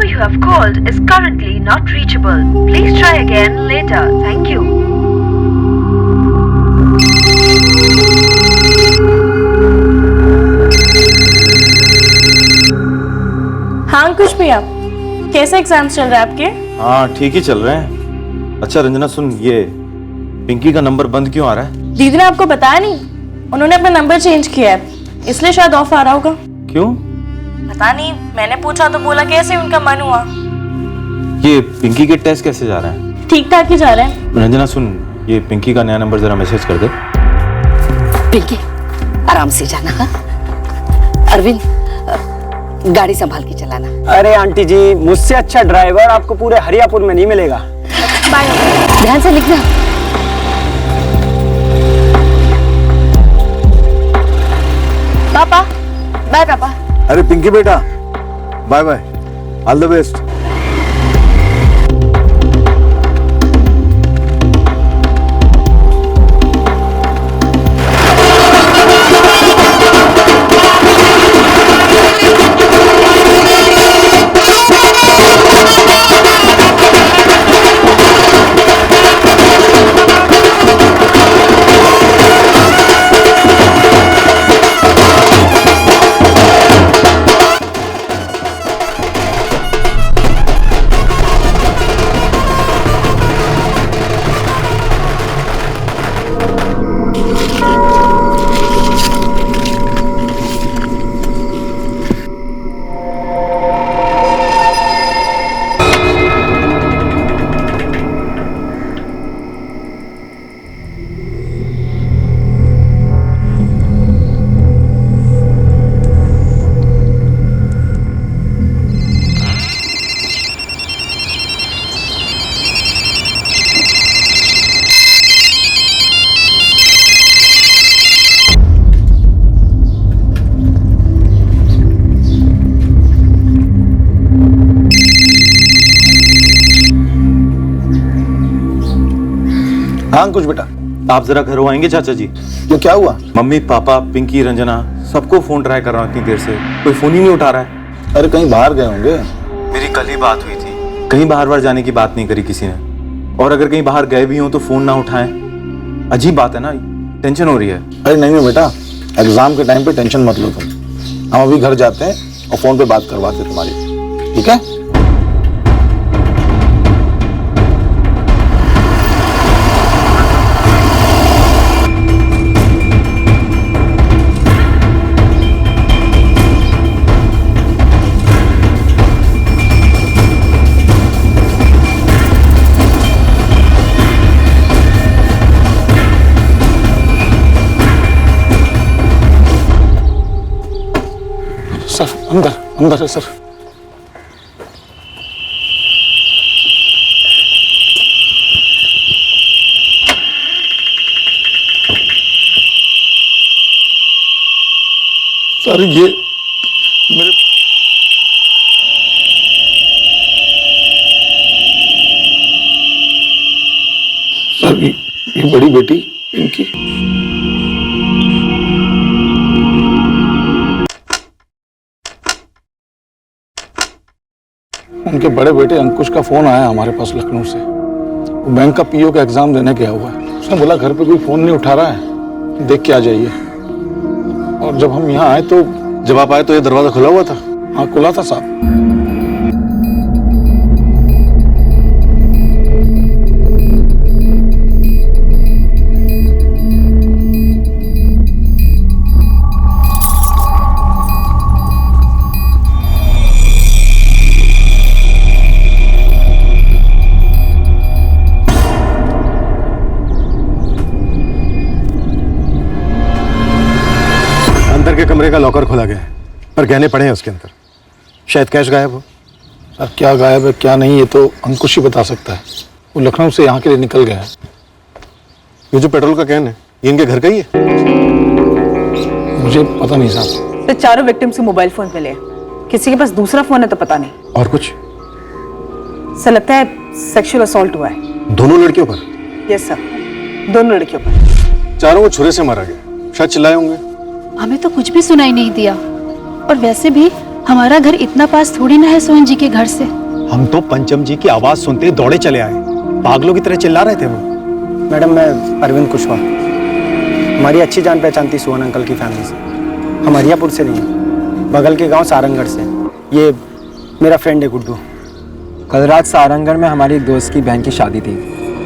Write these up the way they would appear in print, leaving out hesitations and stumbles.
number you have called is currently not reachable. Please try again later. Thank you. हाँ अंकुश भैया, कैसे exams चल रहे हैं आपके? हाँ ठीक ही चल रहे हैं। अच्छा रंजना सुन, ये पिंकी का नंबर बंद क्यों आ रहा है? दीदी ने आपको बताया नहीं? उन्होंने अपना नंबर चेंज किया है, इसलिए शायद ऑफ आ रहा होगा। क्यों? पता नहीं, मैंने पूछा तो बोला कैसे उनका मन हुआ। ये पिंकी के टेस्ट कैसे जा रहे हैं? ठीक ठाक ही जा रहे हैं। रंजना सुन, ये पिंकी का नया नंबर जरा मैसेज कर दे। पिंकी आराम से जाना। हाँ? अरविंद गाड़ी संभाल के चलाना। अरे आंटी जी, मुझसे अच्छा ड्राइवर आपको पूरे हरियापुर में नहीं मिलेगा। बाय। ध्यान से लिखना। पापा बाय। पापा अरे पिंकी बेटा, bye bye, all the best. हाँ कुछ बेटा, आप जरा घर आएंगे चाचा जी? ये क्या हुआ? मम्मी पापा पिंकी रंजना सबको फोन ट्राई कर रहा हूँ इतनी देर से, कोई फोन ही नहीं उठा रहा है। अरे कहीं बाहर गए होंगे। मेरी कल ही बात हुई थी, कहीं बाहर बाहर जाने की बात नहीं करी किसी ने। और अगर कहीं बाहर गए भी हों तो फोन ना उठाएं, अजीब बात है ना, टेंशन हो रही है। अरे नहीं बेटा, एग्जाम के टाइम पे टेंशन मत लो तुम। हम अभी घर जाते हैं और फोन पे बात करवाते हैं तुम्हारी, ठीक है? सर अंदर अंदर है सर। सर ये मेरे सर ये बड़ी बेटी इनकी। उनके बड़े बेटे अंकुश का फोन आया हमारे पास लखनऊ से। वो बैंक का पीओ का एग्जाम देने गया हुआ है। उसने बोला घर पे कोई फोन नहीं उठा रहा है, देख के आ जाइए। और जब हम यहाँ आए तो जब आप आए तो ये दरवाजा खुला हुआ था? हाँ खुला था साहब। अंदर के कमरे का लॉकर खोला गया है, पर गहने पड़े हैं उसके अंदर। शायद कैश गायब हो। सर क्या गायब है क्या नहीं ये तो अंकुश ही बता सकता है। वो लखनऊ से यहाँ के लिए निकल गया है। ये जो पेट्रोल का कैन है ये इनके घर का ही है? मुझे पता नहीं साहब। तो चारों विक्टिम से मोबाइल फोन मिले हैं, किसी के पास दूसरा फोन है तो पता नहीं। और कुछ? सर लगता है सेक्सुअल असॉल्ट हुआ है। दोनों लड़कियों पर? यस सर, दोनों लड़कियों पर। चारों को छुरे से मारा गया, शायद चिल्लाए होंगे। हमें तो कुछ भी सुनाई नहीं दिया, और वैसे भी हमारा घर इतना पास थोड़ी ना है सोहन जी के घर से। हम तो पंचम जी की आवाज सुनते दौड़े चले आए, पागलों की तरह चिल्ला रहे थे वो। मैडम मैं अरविंद कुशवाहा, हमारी अच्छी जान पहचान थी सोहन अंकल की फैमिली से। हम हरियापुर से नहीं, बगल के गांव सारंगढ़ से। ये मेरा फ्रेंड है गुड्डू। कल रात सारंगढ़ में हमारी एक दोस्त की बहन की शादी थी,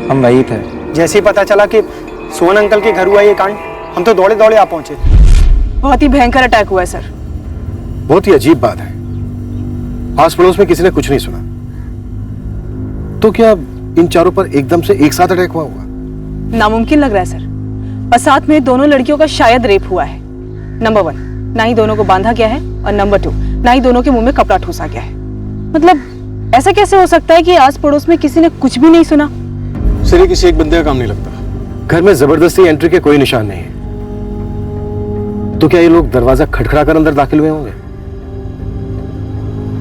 हम वही थे। जैसे ही पता चला कि सोहन अंकल के घर हुआ ये कांड, हम तो दौड़े दौड़े आ पहुंचे। बहुत ही भयंकर अटैक हुआ है सर। बहुत ही अजीब बात है, आस पड़ोस में किसी ने कुछ नहीं सुना, तो क्या इन चारों पर एकदम से एक साथ अटैक हुआ होगा? नामुमकिन लग रहा है सर, और साथ में दोनों लड़कियों का शायद रेप हुआ है। नंबर 1, ना ही दोनों को बांधा गया है, और नंबर 2, ना ही दोनों के मुंह में कपड़ा ठूसा गया है। मतलब ऐसा कैसे हो सकता है कि आस पड़ोस में किसी ने कुछ भी नहीं सुना? सिर्फ किसी एक बंदे का काम नहीं लगता। घर में जबरदस्ती एंट्री के कोई निशान नहीं है, तो क्या ये लोग दरवाजा खटखटा कर अंदर दाखिल हुए होंगे?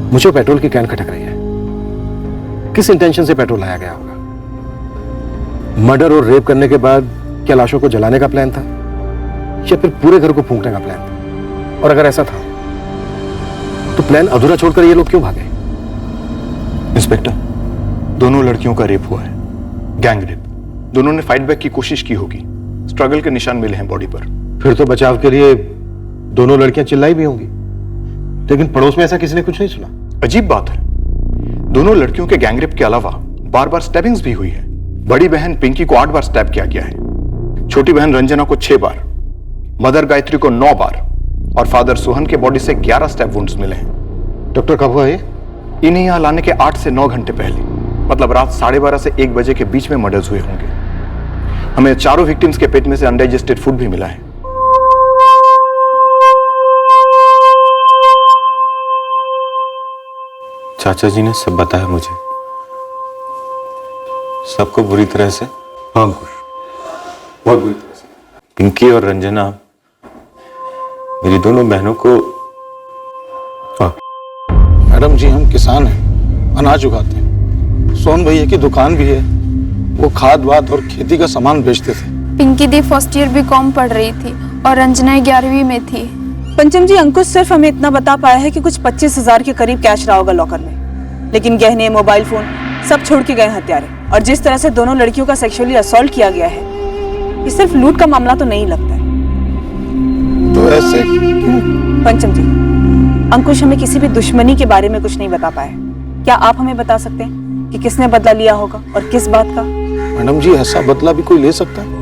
मुझे पेट्रोल की कैन खटक रही है, किस इंटेंशन से पेट्रोल लाया गया होगा? मर्डर और रेप करने के बाद क्या लाशों को जलाने का प्लान था, या फिर पूरे घर को फूंकने का प्लान था? और अगर ऐसा था तो प्लान अधूरा छोड़कर ये लोग क्यों भागे? इंस्पेक्टर, दोनों लड़कियों का रेप हुआ है, गैंग रेप। दोनों ने फाइट बैक की कोशिश की होगी, स्ट्रगल के निशान मिले हैं बॉडी पर। फिर तो बचाव के लिए दोनों लड़कियां चिल्लाई भी होंगी, लेकिन पड़ोस में ऐसा किसी ने कुछ नहीं सुना। अजीब बात है, दोनों लड़कियों के गैंग रेप के अलावा बार बार स्टैबिंग्स भी हुई है। बड़ी बहन पिंकी को 8 बार स्टैब किया गया है, छोटी बहन रंजना को 6 बार, मदर गायत्री को 9 बार, और फादर सोहन के बॉडी से 11 स्टैब वुंड्स मिले हैं। डॉक्टर कब हुआ ये? इन्हें यहां लाने के 8 से 9 घंटे पहले, मतलब रात 12:30 से 1 बजे के बीच में मर्डर्स हुए होंगे। हमें चारों विक्टिम्स के पेट में से अनडाइजेस्टेड फूड भी मिला है। चाचा जी ने सब बताया मुझे, सबको बुरी तरह से। हाँ अंकुश, बहुत बुरी तरह से। पिंकी और रंजना मेरी दोनों बहनों को। हाँ मैडम जी, हम किसान हैं, अनाज उगाते हैं। सोहन भैया की दुकान भी है, वो खाद वाद और खेती का सामान बेचते थे। पिंकी दी फर्स्ट ईयर बीकॉम पढ़ रही थी और रंजना 11वीं में थी। पंचम जी, अंकुश सिर्फ हमें इतना बता पाया है कि कुछ 25,000 के करीब कैश रहा होगा लॉकर में, लेकिन गहने, मोबाइल फोन सब छोड़ के गए हत्यारे। और जिस तरह से दोनों लड़कियों का सेक्सुअली असॉल्ट किया गया है, ये सिर्फ लूट का मामला तो नहीं लगता है। तो ऐसे क्यों? पंचम जी, अंकुश हमें किसी भी दुश्मनी के बारे में कुछ नहीं बता पाया। क्या आप हमें बता सकते हैं कि किसने बदला लिया होगा और किस बात का? मैडम जी, ऐसा बदला भी कोई ले सकता है?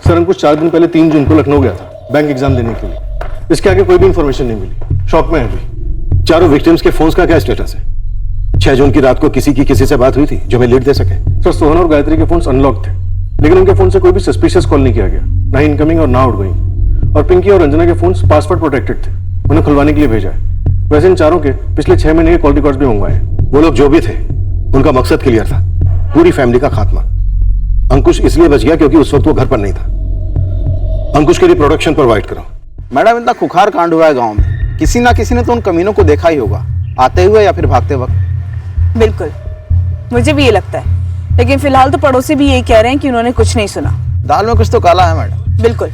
सर, अंकुश 4 दिन पहले 3 जून को लखनऊ गया था बैंक एग्जाम देने के लिए। इसके आगे कोई भी इंफॉर्मेशन नहीं मिली, शॉक में है अभी। चारों विक्टिम्स के फोन्स का क्या स्टेटस है? 6 जून की रात को किसी से बात हुई थी जो हमें लीड दे सके? सर, सोहन और गायत्री के फोन्स अनलॉक थे, लेकिन उनके फोन से कोई भी सस्पिशियस कॉल नहीं किया गया, ना ही इनकमिंग और ना आउटगोइंग। और पिंकी और रंजना के फोन्स पासवर्ड प्रोटेक्टेड थे, उन्हें खुलवाने के लिए भेजा है। वैसे इन चारों के पिछले 6 महीने के कॉल रिकॉर्ड्स भी मंगवाए। वो लोग जो भी थे, उनका मकसद क्लियर था, पूरी फैमिली का खात्मा। अंकुश इसलिए बच गया क्योंकि उस वक्त वो घर पर नहीं था। अंकुश के लिए प्रोटेक्शन प्रोवाइड करो। मैडम, इतना खुखार कांड हुआ है गांव में, किसी ना किसी ने तो उन कमीनों को देखा ही होगा, आते हुए या फिर भागते वक्त। बिल्कुल, मुझे भी ये लगता है, लेकिन फिलहाल तो पड़ोसी भी यही कह रहे हैं कि उन्होंने कुछ नहीं सुना। दाल में कुछ तो काला है मैडम। बिल्कुल,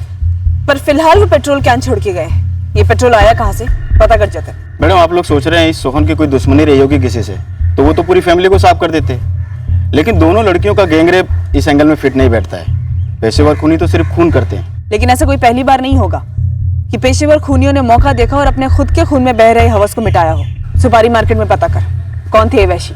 पर फिलहाल वो पेट्रोल कैन छोड़ के गए हैं। ये पेट्रोल आया कहाँ से, पता कर जाता है। मैडम, आप लोग सोच रहे हैं इस सोहन की कोई दुश्मनी रही होगी किसी से, तो वो तो पूरी फैमिली को साफ कर देते। लेकिन दोनों लड़कियों का गैंग रेप इस एंगल में फिट नहीं बैठता है। पेशेवर खूनी तो सिर्फ खून करते हैं, लेकिन ऐसा कोई पहली बार नहीं होगा कि पेशेवर खूनियों ने मौका देखा और अपने खुद के खून में बह रहे हवस को मिटाया हो। सुपारी मार्केट में पता कर, कौन थे ये वैशी?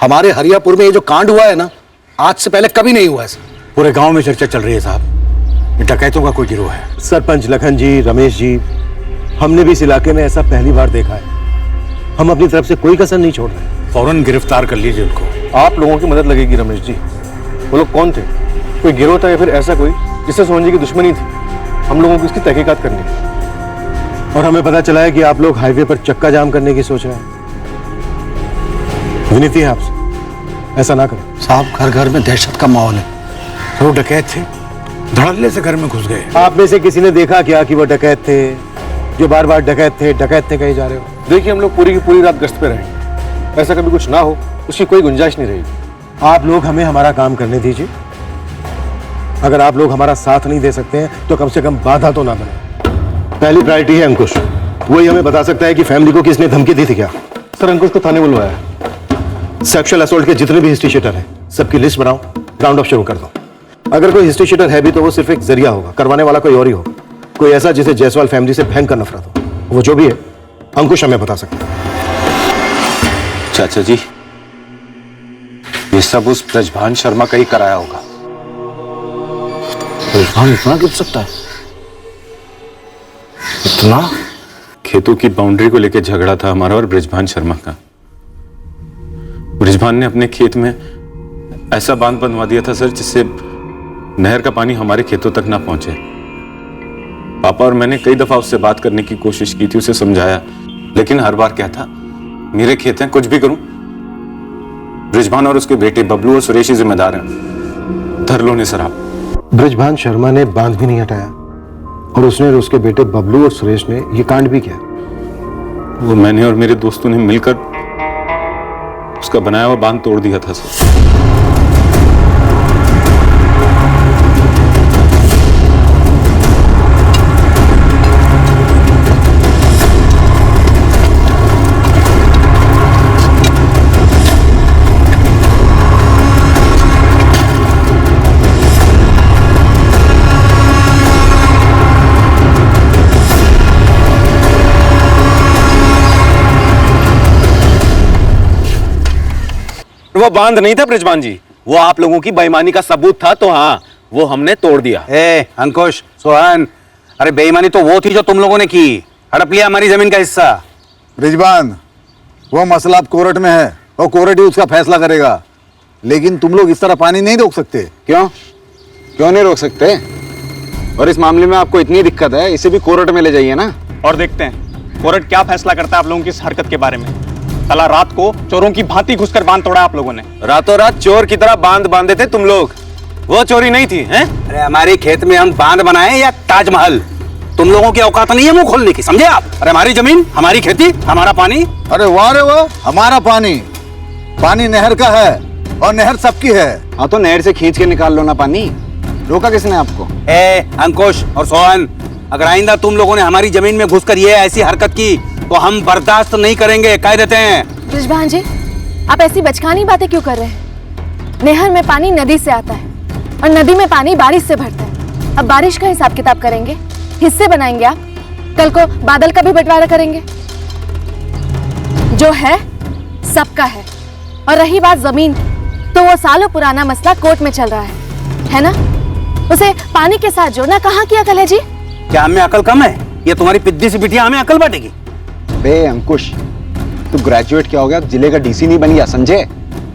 हमारे हरियापुर में ये जो कांड हुआ है ना, आज से पहले कभी नहीं हुआ ऐसा। पूरे गांव में चर्चा चल रही है साहब, ये डकैतों का कोई गिरोह है। सरपंच लखन जी, रमेश जी, हमने भी इस इलाके में ऐसा पहली बार देखा है। हम अपनी तरफ से कोई कसर नहीं छोड़ रहे। फौरन गिरफ्तार कर लीजिए उनको। आप लोगों की मदद लगेगी रमेश जी। वो लोग कौन थे? कोई गिरोह था या फिर ऐसा कोई जिससे सोहन जी की दुश्मनी थी? हम लोगों को इसकी तहकीकात करनी है। और हमें पता चला है कि आप लोग हाईवे पर चक्का जाम करने की सोच रहे हैं। विनती है आपसे, ऐसा ना करें साहब। घर घर में दहशत का माहौल है। वो डकैत थे, धड़ल्ले से घर में घुस गए। आप में से किसी ने देखा क्या कि वो डकैत थे जो बार बार डकैत थे कहे जा रहे हो? देखिए, हम लोग पूरी की पूरी रात गश्त पे रहेंगे। ऐसा कभी कुछ ना हो उसकी कोई गुंजाइश नहीं रहेगी। आप लोग हमें हमारा काम करने दीजिए। अगर आप लोग हमारा साथ नहीं दे सकते हैं तो कम से कम बाधा तो ना बने। पहली प्रायोरिटी है अंकुश। वही हमें बता सकता है कि फैमिली को किसने धमकी दी थी क्या? सर, अंकुश को थाने बुलवाया है। सेक्सुअल असॉल्ट के जितने भी हिस्ट्री शीटर हैं सबकी लिस्ट बनाओ, राउंड अप शुरू कर दो। अगर कोई हिस्ट्री शीटर है भी तो वो सिर्फ एक जरिया होगा, करवाने वाला कोई और ही होगा। कोई ऐसा जिसे जायसवाल फैमिली से भयंकर नफरत हो। वो जो भी है अंकुश हमें बता सकता है। चाचा जी, ये सब उस ब्रजभान शर्मा का ही कराया होगा। ब्रजभान इतना गिर सकता है? इतना? खेतों की बाउंड्री को लेकर झगड़ा था हमारा और ब्रजभान शर्मा का। ब्रजभान ने अपने खेत में ऐसा बांध बनवा दिया था सर, जिससे नहर का पानी हमारे खेतों तक ना पहुंचे। पापा और मैंने कई दफा उससे बात करने की कोशिश की थी, उसे समझाया, लेकिन हर बार क्या था, मेरे खेत हैं, कुछ भी करूं, ब्रजभान और उसके बेटे बबलू और सुरेश ही जिम्मेदार हैं। धर लो ने सर आप। ब्रजभान शर्मा ने बांध भी नहीं हटाया और उसने और उसके बेटे बबलू और सुरेश ने ये कांड भी किया। वो मैंने और मेरे दोस्तों ने मिलकर उसका बनाया हुआ बांध तोड़ दिया था सर। वो बांध नहीं था ब्रजभान जी, वो आप लोगों की बेईमानी का सबूत था, तो हाँ, वो हमने तोड़ दिया। अंकुश, सोहन, अरे बेईमानी तो वो थी जो तुम लोगों ने की, हड़प लिया हमारी जमीन का हिस्सा। ब्रिजभान, वो मसला अब कोर्ट में है और कोर्ट ही उसका फैसला करेगा। लेकिन तुम लोग इस तरह पानी नहीं रोक सकते। क्यों नहीं रोक सकते? और इस मामले में आपको इतनी दिक्कत है, इसे भी कोर्ट में ले जाइए ना। और देखते हैं कोर्ट क्या फैसला करता है आप लोगों की इस हरकत के बारे में। साला रात को चोरों की भांति घुसकर बांध तोड़ा आप लोगों ने। रातों रात चोर की तरह बांध बांधे थे तुम लोग, वो चोरी नहीं थी हैं? अरे हमारे खेत में हम बांध बनाए या ताजमहल, तुम लोगों की औकात नहीं है मुंह खोलने की, समझे आप? अरे हमारी जमीन, हमारी खेती, हमारा पानी। अरे वाह रे वाह, हमारा पानी, पानी नहर का है और नहर सबकी है। हाँ तो नहर से खींच के निकाल लो ना पानी, रोका किसने आपको? अंकुश और सोहन, अगर आइंदा तुम लोगों ने हमारी जमीन में घुसकर ये ऐसी हरकत की तो हम बर्दाश्त नहीं करेंगे, कह देते हैं। ब्रजभान जी, आप ऐसी बचकानी बातें क्यों कर रहे हैं? नहर में पानी नदी से आता है और नदी में पानी बारिश से भरता है। अब बारिश का हिसाब किताब करेंगे, हिस्से बनाएंगे आप, कल को बादल का भी बंटवारा करेंगे। जो है सबका है। और रही बात जमीन की, तो वो सालों पुराना मसला कोर्ट में चल रहा है ना? उसे पानी के साथ जोड़ना कहाँ की अकल है जी? क्या हमें अकल कम है? ये तुम्हारी पिद्दी सी बिटिया हमें अकल बांटेगी? बे अंकुश, तू ग्रेजुएट क्या हो गया, जिले का डीसी नहीं बन गया, समझे?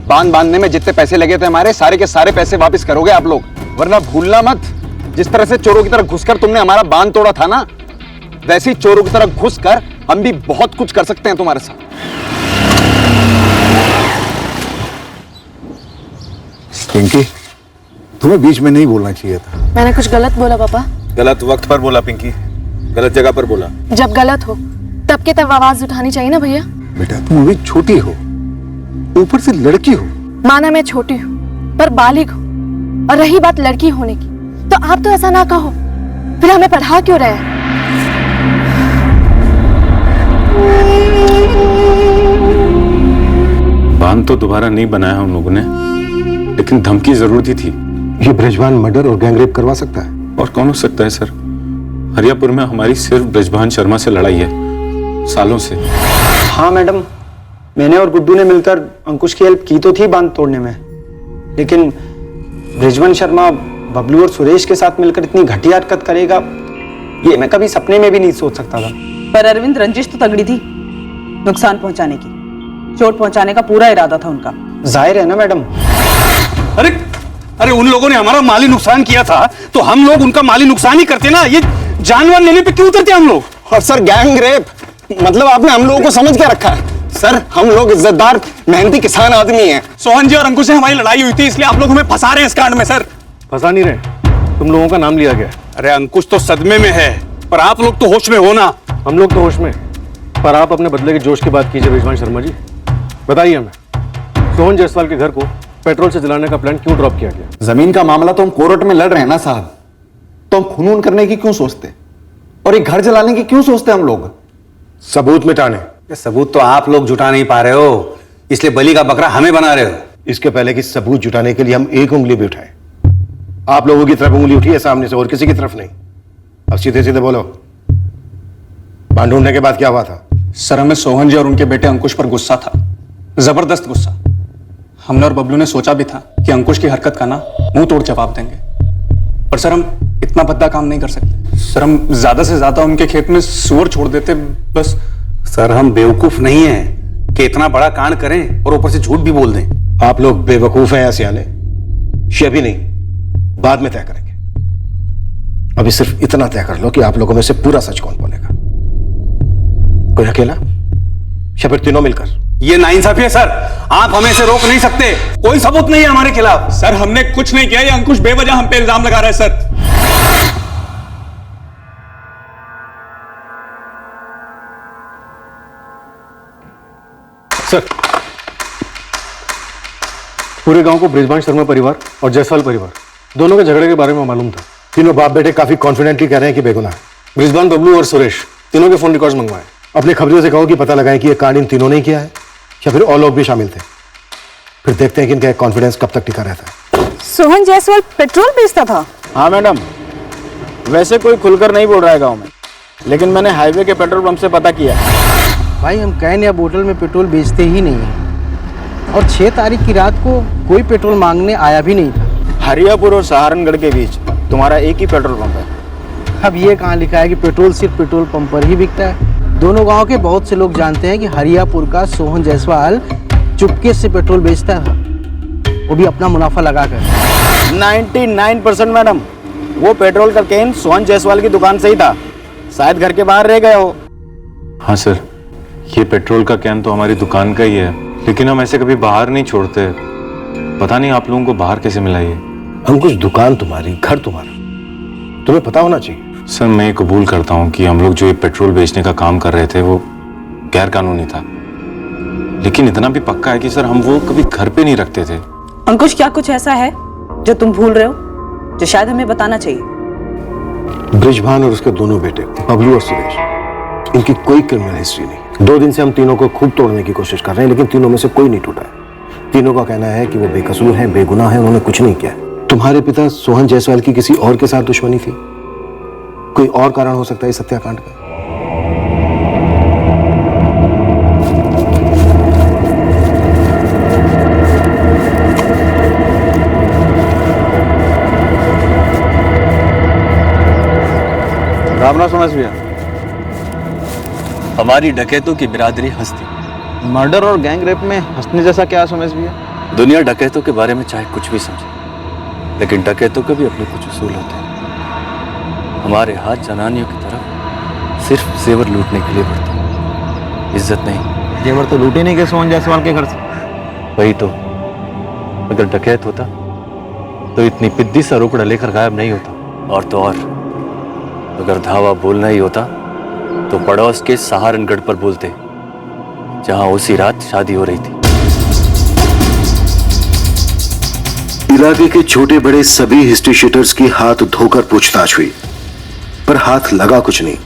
बांध बांधने में जितने पैसे लगे थे हमारे, सारे के सारे पैसे वापस करोगे आप लोग, वरना भूलना मत, जिस तरह से चोरों की तरह घुसकर तुमने हमारा बांध तोड़ा था ना, वैसे ही चोरों की तरह घुसकर हम भी बहुत कुछ कर सकते हैं तुम्हारे साथ। पिंकी, तुम्हें बीच में नहीं बोलना चाहिए था। मैंने कुछ गलत बोला पापा? गलत वक्त पर बोला पिंकी, गलत जगह पर बोला। जब गलत हो तब के तब आवाज उठानी चाहिए ना भैया। बेटा, तुम अभी छोटी हो, ऊपर से लड़की हो। माना मैं छोटी हूँ पर बालिग हूँ, और रही बात लड़की होने की, तो आप तो ऐसा ना कहो, फिर हमें पढ़ा क्यों रहे हैं? बांध तो दोबारा नहीं बनाया उन लोगों ने, लेकिन धमकी जरूर दी थी। ये ब्रजभान मर्डर और गैंगरेप करवा सकता है? और कौन हो सकता है सर? हरियापुर में हमारी सिर्फ ब्रजभान शर्मा से लड़ाई है, सालों से। हाँ मैडम, मैंने और गुड्डू ने मिलकर अंकुश की हेल्प की तो थी बांध तोड़ने में, लेकिन बृजवन शर्मा बबलू और सुरेश के साथ मिलकर इतनी घटिया हरकत करेगा ये मैं कभी सपने में भी नहीं सोच सकता था। पर अरविंद, रंजिश तो तगड़ी थी, नुकसान पहुंचाने की, चोट पहुंचाने का पूरा इरादा था उनका। जाहिर है ना मैडम। अरे अरे उन लोगों ने हमारा माली नुकसान किया था तो हम लोग उनका माली नुकसान ही करते ना, ये जानवर लेने पे क्यों उतरते हम लोग? और सर गैंग रेप मतलब आपने हम लोगों को समझ के रखा है। सर हम लोग इज्जतदार मेहनती किसान आदमी हैं। सोहन जी और अंकुश से हमारी लड़ाई हुई थी, इसलिए आप लोग हमें फंसा रहे हैं इस कांड में। सर फंसा नहीं रहे, तुम लोगों का नाम लिया गया। अरे अंकुश तो सदमे में है, पर आप लोग तो होश में हो ना। हम लोग तो होश में, पर आप अपने बदले के जोश की बात कीजिए बृजवान शर्मा जी। बताइए हमें, सोहन जायसवाल के घर को पेट्रोल से जलाने का प्लान क्यों ड्रॉप किया गया? जमीन का मामला तो हम कोर्ट में लड़ रहे हैं ना साहब, तो हम खून करने की क्यों सोचते और एक घर जलाने की क्यों सोचते हम लोग? सबूत मिटाने। सबूत तो आप लोग जुटा नहीं पा रहे हो, इसलिए बलि का बकरा हमें बना रहे हो। इसके पहले कि सबूत जुटाने के लिए हम एक उंगली भी उठाए, आप लोगों की तरफ उंगली उठी है सामने से, और किसी की तरफ नहीं। अब सीधे सीधे बोलो, बांध ढूंढने के बाद क्या हुआ था? सर हमें सोहन जी और उनके बेटे अंकुश पर गुस्सा था, जबरदस्त गुस्सा। हमने और बबलू ने सोचा भी था कि अंकुश की हरकत का ना मुंह तोड़ जवाब देंगे, पर सर हम इतना भद्दा काम नहीं कर सकते। सर हम ज्यादा से ज्यादा उनके खेत में सुअर छोड़ देते बस। सर हम बेवकूफ नहीं हैं कि इतना बड़ा कांड करें और ऊपर से झूठ भी बोल दें। आप लोग बेवकूफ हैं या सियाने, ये अभी नहीं, बाद में तय करेंगे। अभी सिर्फ इतना तय कर लो कि आप लोगों में से पूरा सच कौन बोलेगा। कोई अकेला या फिर तीनों मिलकर? ये नाइंसाफी है सर, आप हमें से रोक नहीं सकते, कोई सबूत नहीं है हमारे खिलाफ। सर हमने कुछ नहीं किया, ये अंकुश बेवजह हम पे इल्जाम लगा रहा है सर। सर, पूरे गांव को बृजवान शर्मा परिवार और जायसवाल परिवार दोनों के झगड़े के बारे में मालूम था। तीनों बाप बेटे काफी कॉन्फिडेंटली कह रहे हैं कि बेगुनाह है। बृजवान, बबलू और सुरेश तीनों के फोन रिकॉर्ड्स मंगवाए। अपने खबरियों से कहो कि पता लगाएं कि ये कांड इन तीनों ने किया है या फिर और लोग भी शामिल थे। फिर देखते हैं कि इनका कॉन्फिडेंस कब तक टिका रहता है। सोहन जायसवाल पेट्रोल बेचता था? हाँ मैडम, वैसे कोई खुलकर नहीं बोल रहा है गाँव में, लेकिन मैंने हाईवे के पेट्रोल पंप से पता किया। भाई हम कैन या बोतल में पेट्रोल बेचते ही नहीं हैं, और 6 तारीख की रात को कोई पेट्रोल मांगने आया भी नहीं था। हरियापुर और सहारनगढ़ के बीच तुम्हारा एक ही पेट्रोल पंप है। अब ये कहाँ लिखा है कि पेट्रोल सिर्फ पेट्रोल पंप पर ही बिकता है? दोनों गांव के बहुत से लोग जानते हैं कि हरियापुर का सोहन जायसवाल चुपके से पेट्रोल बेचता था, वो भी अपना मुनाफा लगाकर। 99% मैडम, वो पेट्रोल का कैन सोहन जायसवाल की दुकान से ही था, शायद घर के बाहर रह गए हो। हाँ सर, ये पेट्रोल का कैन तो हमारी दुकान का ही है, लेकिन हम ऐसे कभी बाहर नहीं छोड़ते। पता नहीं आप लोगों को बाहर कैसे मिला ये। अंकुश, दुकान तुम्हारी, घर तुम्हारा, तुम्हें पता होना चाहिए। सर मैं ये कबूल करता हूँ कि हम लोग जो ये पेट्रोल बेचने का काम कर रहे थे वो गैर कानूनी था, लेकिन इतना भी पक्का है कि सर हम वो कभी घर पे नहीं रखते थे। अंकुश, क्या कुछ ऐसा है जो तुम भूल रहे हो, जो शायद हमें बताना चाहिए? बृजभान और उसके दोनों बेटे बबलू और सुरेश, इनकी कोई क्रिमिनल हिस्ट्री नहीं। 2 दिन से हम तीनों को खूब तोड़ने की कोशिश कर रहे हैं, लेकिन तीनों में से कोई नहीं टूटा है। तीनों का कहना है कि वो बेकसूर हैं, बेगुनाह हैं, उन्होंने कुछ नहीं किया। तुम्हारे पिता सोहन जायसवाल की किसी और के साथ दुश्मनी थी, कोई और कारण हो सकता है इस हत्याकांड का। राम राम समझ भैया। हमारी डकैतों की बिरादरी हंसती। मर्डर और गैंग रेप में हंसने जैसा क्या समझ भैया? दुनिया डकैतों के बारे में चाहे कुछ भी समझे, लेकिन डकैतों के भी अपने कुछ उसूल होते हैं। हमारे हाथ जनानियों की तरफ सिर्फ जेवर लूटने के लिए बढ़ते हैं, इज्जत नहीं। जेवर तो लूटे नहीं गए सोहन जायसवाल के घर से। वही तो, अगर डकैत होता तो इतनी पिद्दी सा रोकड़ा लेकर गायब नहीं होता। और तो और, अगर धावा बोलना ही होता तो पड़ोस के सहारनगढ़ पर बोलते, जहां उसी रात शादी हो रही थी। इलाके के छोटे बड़े सभी हिस्ट्री शीटर्स की हाथ धोकर पूछताछ हुई, पर हाथ लगा कुछ नहीं।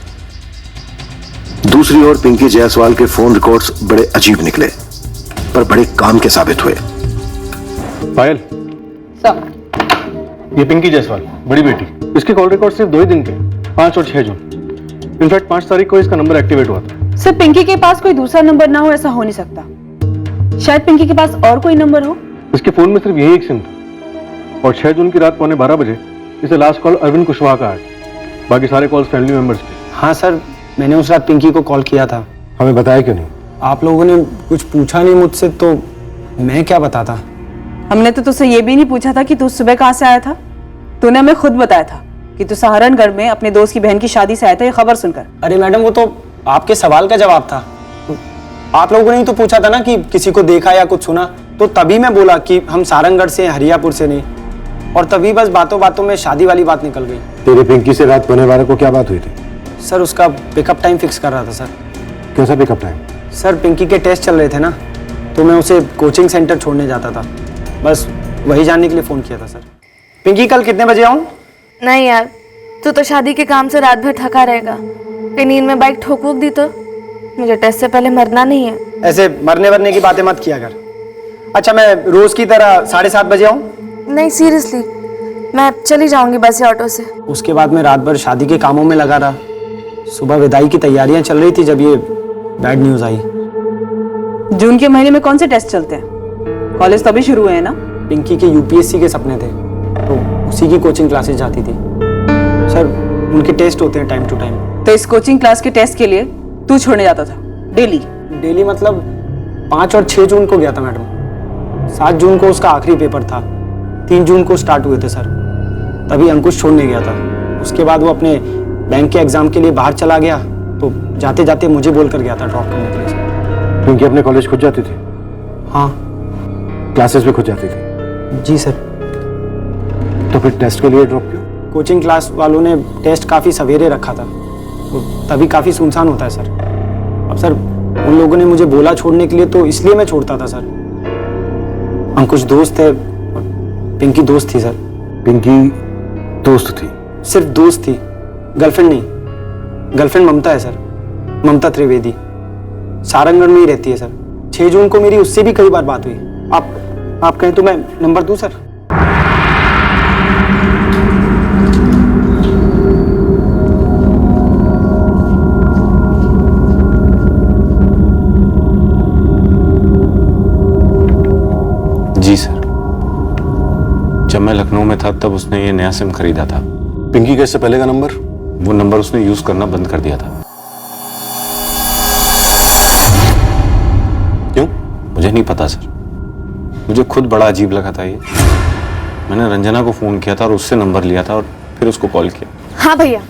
दूसरी ओर पिंकी जायसवाल के फोन रिकॉर्ड्स बड़े अजीब निकले, पर बड़े काम के साबित हुए। पायल, ये पिंकी जायसवाल, बड़ी बेटी, इसके कॉल रिकॉर्ड सिर्फ 2 ही दिन के, 5 और 6 जून। इनफैक्ट 5 तारीख को इसका नंबर एक्टिवेट हुआ था। सर, पिंकी के पास कोई दूसरा नंबर ना हो ऐसा हो नहीं सकता। शायद पिंकी के पास और कोई नंबर हो। इसके फोन में सिर्फ यही एक सिम था और 6 जून की रात 11:15 बजे इसे लास्ट कॉल अरविंद कुशवाहा का है। बाकी सारे कॉल्स फैमिली मेंबर्स के। हाँ सर, मैंने उस रात पिंकी को कॉल किया था। हमें बताया क्यों नहीं? आप लोगों ने कुछ पूछा नहीं मुझसे, तो मैं क्या बताता। हमने तो तुझसे ये भी नहीं पूछा था कि तू सुबह कहाँ से आया था। तूने हमें खुद बताया था कि तू सहारनगढ़ में अपने दोस्त की बहन की शादी से आया था, ये खबर सुनकर। अरे मैडम, वो तो आपके सवाल का जवाब था। आप लोगों ने ही तो पूछा था ना कि किसी को देखा या कुछ सुना, तो तभी मैं बोला कि हम सारंगगढ़ से, हरियापुर से नहीं। और तभी बस बातों बातों में शादी वाली बात निकल गई। तेरे पिंकी से रात 12:15 को क्या बात हुई थी? सर, उसका पिकअप टाइम फिक्स कर रहा था सर। कैसा पिकअप टाइम? सर, पिंकी के टेस्ट चल रहे थे ना, तो मैं उसे कोचिंग सेंटर छोड़ने जाता था। बस वही जानने के लिए फ़ोन किया था सर। पिंकी, कल कितने बजे आऊँ? नहीं यार, तू तो शादी के काम से रात भर थका रहेगा। कहीं नींद में बाइक ठोक वोक दी तो? मुझे टेस्ट से पहले मरना नहीं है। ऐसे मरने वरने की बातें मत किया कर। अच्छा, मैं रोज की तरह 7:30 बजे आऊँ? नहीं सीरियसली, मैं चली जाऊंगी बस या ऑटो से। उसके बाद मैं रात भर शादी के कामों में लगा रहा। सुबह विदाई की तैयारियां चल रही थी जब ये बैड न्यूज़ आई। जून के महीने में कौन से टेस्ट चलते हैं? कॉलेज तो अभी शुरू हुए हैं ना। पिंकी के यूपीएससी के सपने थे, तो उसी की कोचिंग क्लासेस जाती थी। सर, उनके टेस्ट होते हैं टाइम टू टाइम। तो इस कोचिंग क्लास के टेस्ट के लिए तू छोड़ने जाता था डेली मतलब 5 और 6 जून को गया था मैडम। 7 जून को उसका आखिरी पेपर था। 3 जून को स्टार्ट हुए थे सर, तभी अंकुश छोड़ने गया था। उसके बाद वो अपने बैंक के एग्जाम के लिए बाहर चला गया, तो जाते जाते मुझे बोलकर गया था ड्रॉप करने के लिए सर। पिंकी अपने कॉलेज खुद जाती थी? हाँ। क्लासेस में खुद जाती थी? जी सर। तो फिर टेस्ट के लिए ड्रॉप क्यों? कोचिंग क्लास वालों ने टेस्ट काफ़ी सवेरे रखा था, तभी काफ़ी सुनसान होता है सर। अब सर, उन लोगों ने मुझे बोला छोड़ने के लिए, तो इसलिए मैं छोड़ता था सर। अंकुश दोस्त है, पिंकी दोस्त थी सर। पिंकी दोस्त थी? सिर्फ दोस्त थी, गर्लफ्रेंड नहीं। गर्लफ्रेंड ममता है सर, ममता त्रिवेदी। सारंगगढ़ में ही रहती है सर। 6 जून को मेरी उससे भी कई बार बात हुई। आप कहें तो मैं नंबर दूं सर? जी सर। जब मैं लखनऊ में था तब उसने ये नया सिम खरीदा था। पिंकी का इससे पहले का नंबर? वो नंबर उसने यूज करना बंद कर दिया था। क्यों? मुझे नहीं पता सर, मुझे खुद बड़ा अजीब लगा था ये। मैंने रंजना को फोन किया था और उससे नंबर लिया था और फिर उसको कॉल किया। हाँ भैया,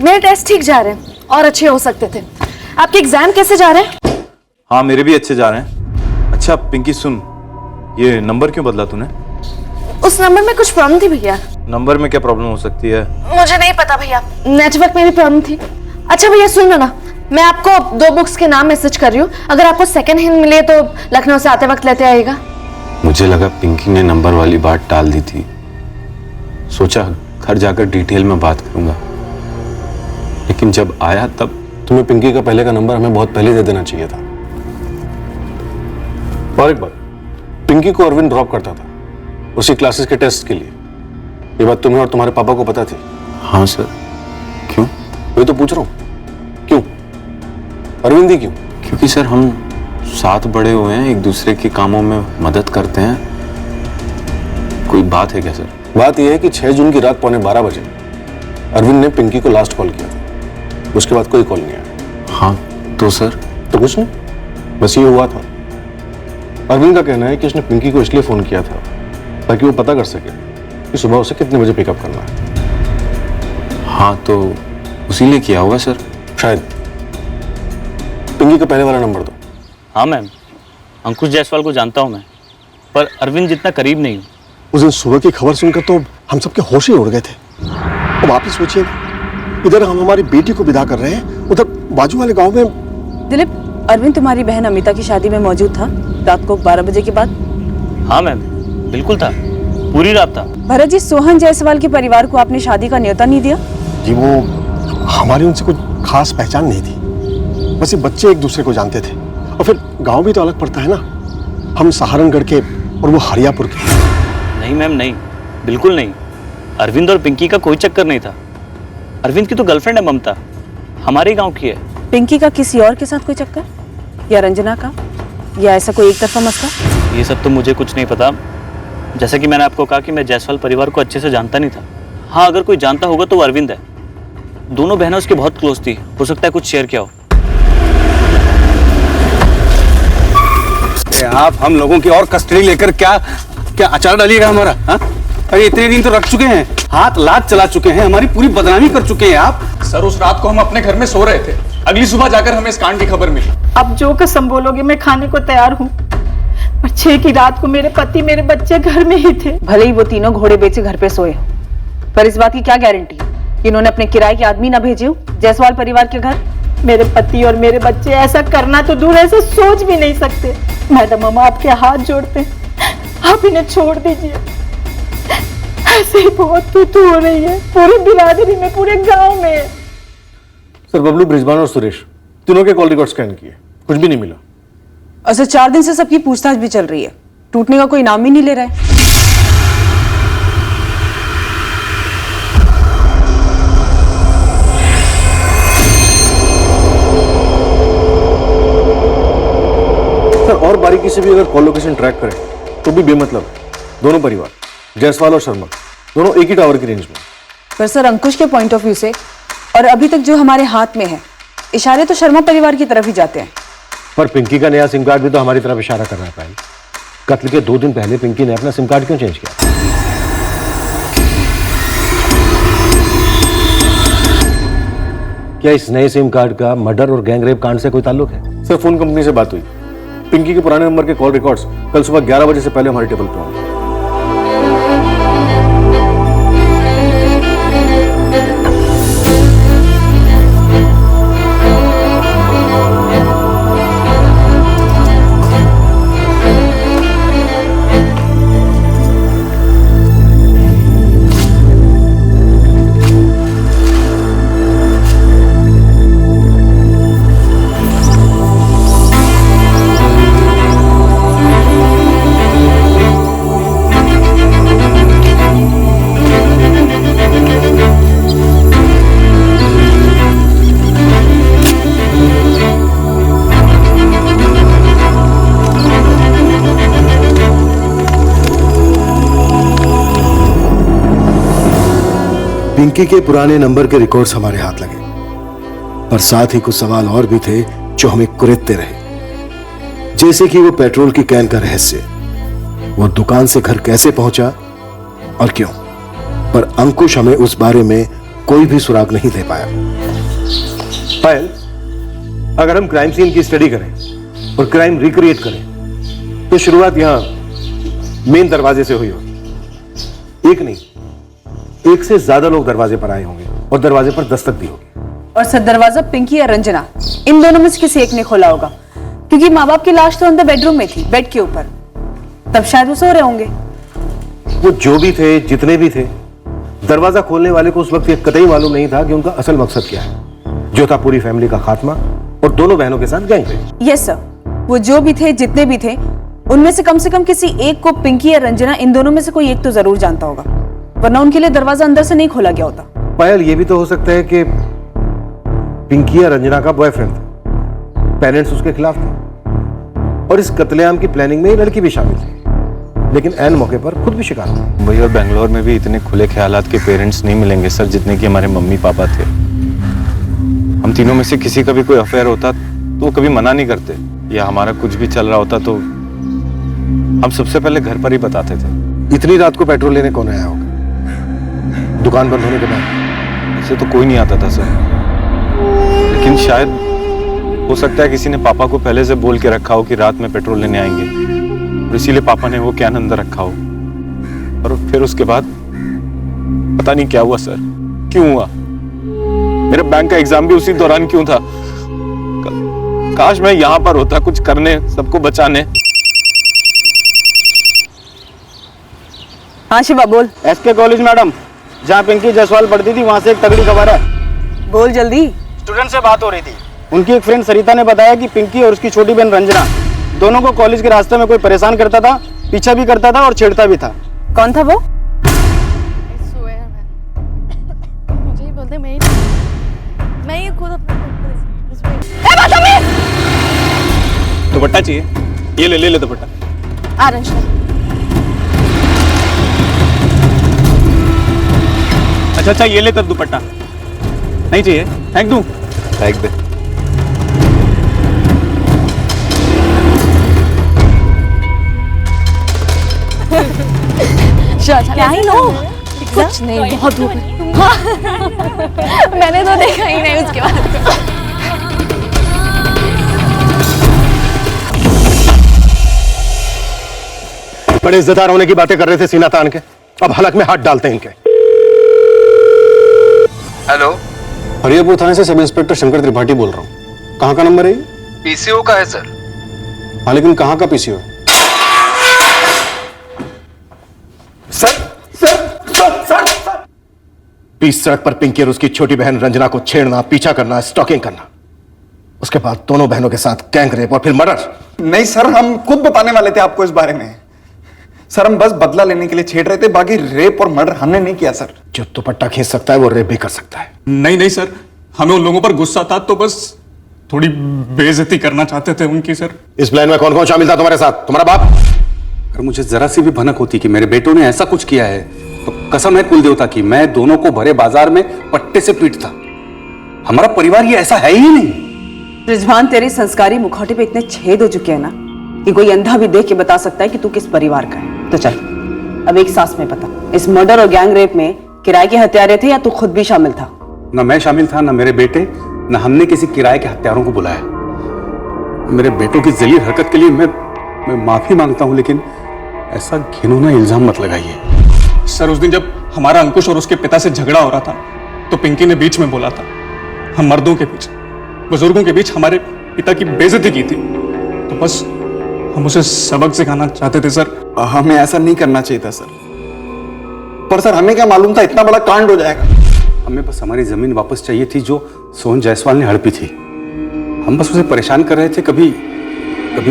मेरे टेस्ट ठीक जा रहे हैं और अच्छे हो सकते थे। आपके एग्जाम कैसे जा रहे हैं? हाँ, मेरे भी अच्छे जा रहे हैं। अच्छा पिंकी सुन, ये नंबर क्यों बदला तूने? उस नंबर में कुछ प्रॉब्लम थी भैया। नंबर में क्या प्रॉब्लम हो सकती है? मुझे नहीं पता भैया, नेटवर्क में भी प्रॉब्लम थी। अच्छा भैया सुन लो ना, मैं आपको 2 बुक्स के नाम मैसेज कर रही हूँ। अगर आपको सेकंड हैंड मिले तो लखनऊ से आते वक्त लेते आएगा। मुझे लगा पिंकी ने नंबर वाली बात टाल दी थी। सोचा घर जाकर डिटेल में बात करूंगा, लेकिन जब आया तब। तुम्हें पिंकी का पहले का नंबर हमें बहुत पहले दे देना चाहिए था। और एक बात, पिंकी को अरविंद ड्रॉप करता था उसी क्लासेस के टेस्ट के लिए। ये बात तुम्हें और तुम्हारे पापा को पता थी? हाँ सर। क्यों? मैं तो पूछ रहा हूँ, क्यों? अरविंद ही क्यों? क्योंकि सर हम साथ बड़े हुए हैं, एक दूसरे के कामों में मदद करते हैं। कोई बात है क्या सर? बात यह है कि 6 जून की रात 11:15 बजे अरविंद ने पिंकी को लास्ट कॉल किया था। उसके बाद कोई कॉल नहीं आया। हाँ तो सर? तो कुछ नहीं, बस ये हुआ था। अरविंद का कहना है कि उसने पिंकी को इसलिए फोन किया था ताकि वो पता कर सके कि सुबह उसे कितने बजे पिकअप करना है। हाँ तो उसी लिए किया होगा सर। शायद। पिंकी का पहले वाला नंबर दो। हाँ मैम, अंकुश जायसवाल को जानता हूँ मैं, पर अरविंद जितना करीब नहीं हूँ। उस दिन सुबह की खबर सुनकर तो हम सबके होश ही उड़ गए थे। अब आप ही सोचिए, इधर हम हमारी बेटी को विदा कर रहे हैं, उधर बाजू वाले गांव में। दिलीप, अरविंद तुम्हारी बहन अमिता की शादी में मौजूद था रात को 12 बजे के बाद? हाँ मैम, बिल्कुल था, पूरी रात था। भरत जी, सोहन जायसवाल के परिवार को आपने शादी का न्योता नहीं दिया? जी वो हमारी उनसे कुछ खास पहचान नहीं थी, बस ये बच्चे एक दूसरे को जानते थे। और फिर गांव भी तो अलग पड़ता है ना, हम सहारनगढ़ के और वो हरियापुर के। नहीं मैम, नहीं, बिल्कुल नहीं। अरविंद और पिंकी का कोई चक्कर नहीं था। अरविंद की तो गर्लफ्रेंड है ममता, हमारे गांव की है। पिंकी का किसी और के साथ कोई चक्कर, या रंजना का? या ऐसा कोई एक तरफा मसला? ये सब तो मुझे कुछ नहीं पता। जैसा कि मैंने आपको कहा कि मैं जायसवाल परिवार को अच्छे से जानता नहीं था। हाँ, अगर कोई जानता होगा तो वो अरविंद है। दोनों बहनें उसकी बहुत क्लोज थी, हो सकता है कुछ शेयर किया हो। आप हम लोगों की और कस्टडी लेकर क्या क्या अचार डालिएगा हमारा? हाँ, अरे इतने दिन तो रख चुके हैं, हाथ लात चला चुके हैं, हमारी पूरी बदनामी कर चुके हैं आप। सर, उस रात को हम अपने घर में सो रहे थे, अगली सुबह जाकर हमें इस कांड की खबर मिली। अब जो कसम बोलोगे मैं खाने को तैयार हूँ, पर 6 की रात को मेरे पति मेरे बच्चे घर में ही थे। भले ही वो तीनों घोड़े बेचे घर पे सोए, पर इस बात की क्या गारंटी कि इन्होंने अपने किराए के आदमी ना भेजे हो जायसवाल परिवार के घर? मेरे पति और मेरे बच्चे ऐसा करना तो दूर, ऐसा सोच भी नहीं सकते। मैडम, हम आपके हाथ जोड़ते हैं, आप इन्हें छोड़ दीजिए। ऐसे ही बहुत तू हो रही है पूरी बिरादरी में, पूरे गांव में। सर, बबलू, बृजवान और सुरेश तीनों के कॉल रिकॉर्ड स्कैन किए, कुछ भी नहीं मिला। अच्छा, 4 दिन से सबकी पूछताछ भी चल रही है, टूटने का कोई नाम ही नहीं ले रहा है। सर, और बारीकी से भी अगर कॉल लोकेशन ट्रैक करें तो भी बेमतलब है। दोनों परिवार, जायसवाल और शर्मा, दोनों एक ही टावर की रेंज में। पर सर, अंकुश के पॉइंट ऑफ व्यू से और अभी तक जो हमारे हाथ में है, इशारे तो शर्मा परिवार की तरफ ही जाते हैं। पर पिंकी का नया सिम कार्ड भी तो हमारी तरफ इशारा कर रहा है। पहले कत्ल के 2 दिन पहले पिंकी ने अपना सिम कार्ड क्यों चेंज किया? क्या इस नए सिम कार्ड का मर्डर और गैंगरेप कांड से कोई ताल्लुक है? सर, फोन कंपनी से बात हुई, पिंकी के पुराने नंबर के कॉल रिकॉर्ड्स कल सुबह 11 बजे से पहले हमारे टेबल पर होंगे। पिंकी के पुराने नंबर के रिकॉर्ड्स हमारे हाथ लगे, पर साथ ही कुछ सवाल और भी थे जो हमें कुरेदते रहे। जैसे कि वो पेट्रोल की कैन का रहस्य, वो दुकान से घर कैसे पहुंचा और क्यों। पर अंकुश हमें उस बारे में कोई भी सुराग नहीं दे पाया। पायल, अगर हम क्राइम सीन की स्टडी करें और क्राइम रिक्रिएट करें तो शुरुआत यहां मेन दरवाजे से हुई होगी। एक नहीं, एक से ज्यादा लोग दरवाजे पर आए होंगे और दरवाजे पर दस्तक दी होगी। और सर, दरवाजा पिंकी या रंजना, इन दोनों में से किसी एक ने खोला होगा, क्योंकि माँ बाप की लाश तो अंदर बेडरूम में थी, बेड के ऊपर। तब शायद वो सो रहे होंगे। वो जो भी थे, जितने भी थे, दरवाजा खोलने वाले को उस वक्त ये कतई मालूम नहीं था कि उनका असल मकसद क्या है, जो था पूरी फैमिली का खात्मा और दोनों बहनों के साथ गैंगरेप। यस सर, वो जो भी थे, जितने भी थे, उनमें से कम किसी एक को पिंकी या रंजना, इन दोनों में से कोई एक तो जरूर जानता होगा, वरना उनके लिए दरवाजा अंदर से नहीं खोला गया होता। पायल, ये भी तो हो सकता है कि पिंकी या रंजना का बॉयफ्रेंड था, पेरेंट्स उसके खिलाफ थे और इस कत्लेआम की प्लानिंग में ये लड़की भी शामिल थी, लेकिन ऐन मौके पर खुद भी शिकार हुई। मुंबई और बेंगलोर में भी इतने खुले ख्यालात के पेरेंट्स नहीं मिलेंगे सर, जितने कि हमारे मम्मी पापा थे। हम तीनों में से किसी का भी कोई अफेयर होता तो वो कभी मना नहीं करते, या हमारा कुछ भी चल रहा होता तो हम सबसे पहले घर पर ही बताते थे। इतनी रात को पेट्रोल लेने कौन आया होगा दुकान बंद होने के बाद? ऐसे तो कोई नहीं आता था सर, लेकिन शायद हो सकता है किसी ने पापा को पहले से बोल के रखा हो कि रात में पेट्रोल लेने आएंगे, और इसीलिए पापा ने वो कैन अंदर रखा हो। और फिर उसके बाद पता नहीं क्या हुआ सर, क्यों हुआ। मेरा बैंक का एग्जाम भी उसी दौरान क्यों था। काश मैं यहां पर होता, कुछ करने, सबको बचाने। हाँ शिवा, बोल। एसके कॉलेज मैडम, जहाँ पिंकी जायसवाल पढ़ती थी, वहाँ से एक तगड़ी खबर है। बोल जल्दी। स्टूडेंट से बात हो रही थी, उनकी एक फ्रेंड सरिता ने बताया कि पिंकी और उसकी छोटी बहन रंजना दोनों को कॉलेज के रास्ते में कोई परेशान करता था, पीछा भी करता था और छेड़ता भी था। कौन था वो? मुझे ही बोलते, मैं ही खुद दुपट्टा चाहिए? ये ले ले ले दुपट्टा। आ रंजना। अच्छा ये ले तब दुपट्टा। नहीं चाहिए? फेंक दूं? फेंक दे। क्या ही लो? कुछ नहीं, बहुत धूप है। मैंने तो देखा ही नहीं उसके बाद। बड़े इज्जतदार होने की बातें कर रहे थे सीना तान के, अब हलक में हाथ डालते हैं इनके। हेलो, हरियापुर थाने से सब इंस्पेक्टर शंकर त्रिपाठी बोल रहा हूँ। कहाँ का नंबर है ये? पीसीओ का है सर। हाँ, लेकिन कहाँ का पीसीओ है? बीच सड़क पर पिंकी और उसकी छोटी बहन रंजना को छेड़ना, पीछा करना, स्टॉकिंग करना, उसके बाद दोनों बहनों के साथ गैंग रेप और फिर मर्डर। नहीं सर, हम खुद बताने वाले थे आपको इस बारे में। सर हम बस बदला लेने के लिए छेड़ रहे थे, बाकी रेप और मर्डर हमने नहीं किया सर। जो दुपट्टा खींच सकता है वो रेप भी कर सकता है। नहीं सर, हमें उन लोगों पर गुस्सा था तो बस थोड़ी बेइज्जती करना चाहते थे उनकी सर। इस प्लान में कौन कौन शामिल था तुम्हारे साथ? तुम्हारा बाप? अगर मुझे जरा सी भी भनक होती कि मेरे बेटों ने ऐसा कुछ किया है तो कसम है कुल देवता की, मैं दोनों को भरे बाजार में पट्टे से पीटता। हमारा परिवार ये ऐसा है ही नहीं। रिजवान, तेरे संस्कारी मुखौटे पे इतने छेद हो चुके हैं ना कि कोई अंधा भी देख के बता सकता है कि तू किस परिवार का है। तो चल अब एक सांस में बता, इस मर्डर और गैंग रेप में किराए के हत्यारे थे या तू खुद भी शामिल था? ना मैं शामिल था, ना मेरे बेटे, ना हमने किसी किराए के हत्यारों को बुलाया। मेरे बेटों की जलील हरकत के लिए मैं माफी मांगता हूं, लेकिन ऐसा घिनौना इल्जाम मत लगाइए। सर उस दिन जब हमारा अंकुश और उसके पिता से झगड़ा हो रहा था तो पिंकी ने बीच में बोला था, हम मर्दों के बीच, बुजुर्गों के बीच हमारे पिता की बेइज्जती की थी, तो बस हम उसे सबक सिखाना चाहते थे सर। हमें ऐसा नहीं करना चाहिए था सर, पर सर हमें क्या मालूम था इतना बड़ा कांड हो जाएगा। हमें बस हमारी जमीन वापस चाहिए थी जो सोहन जायसवाल ने हड़पी थी। हम बस उसे परेशान कर रहे थे, कभी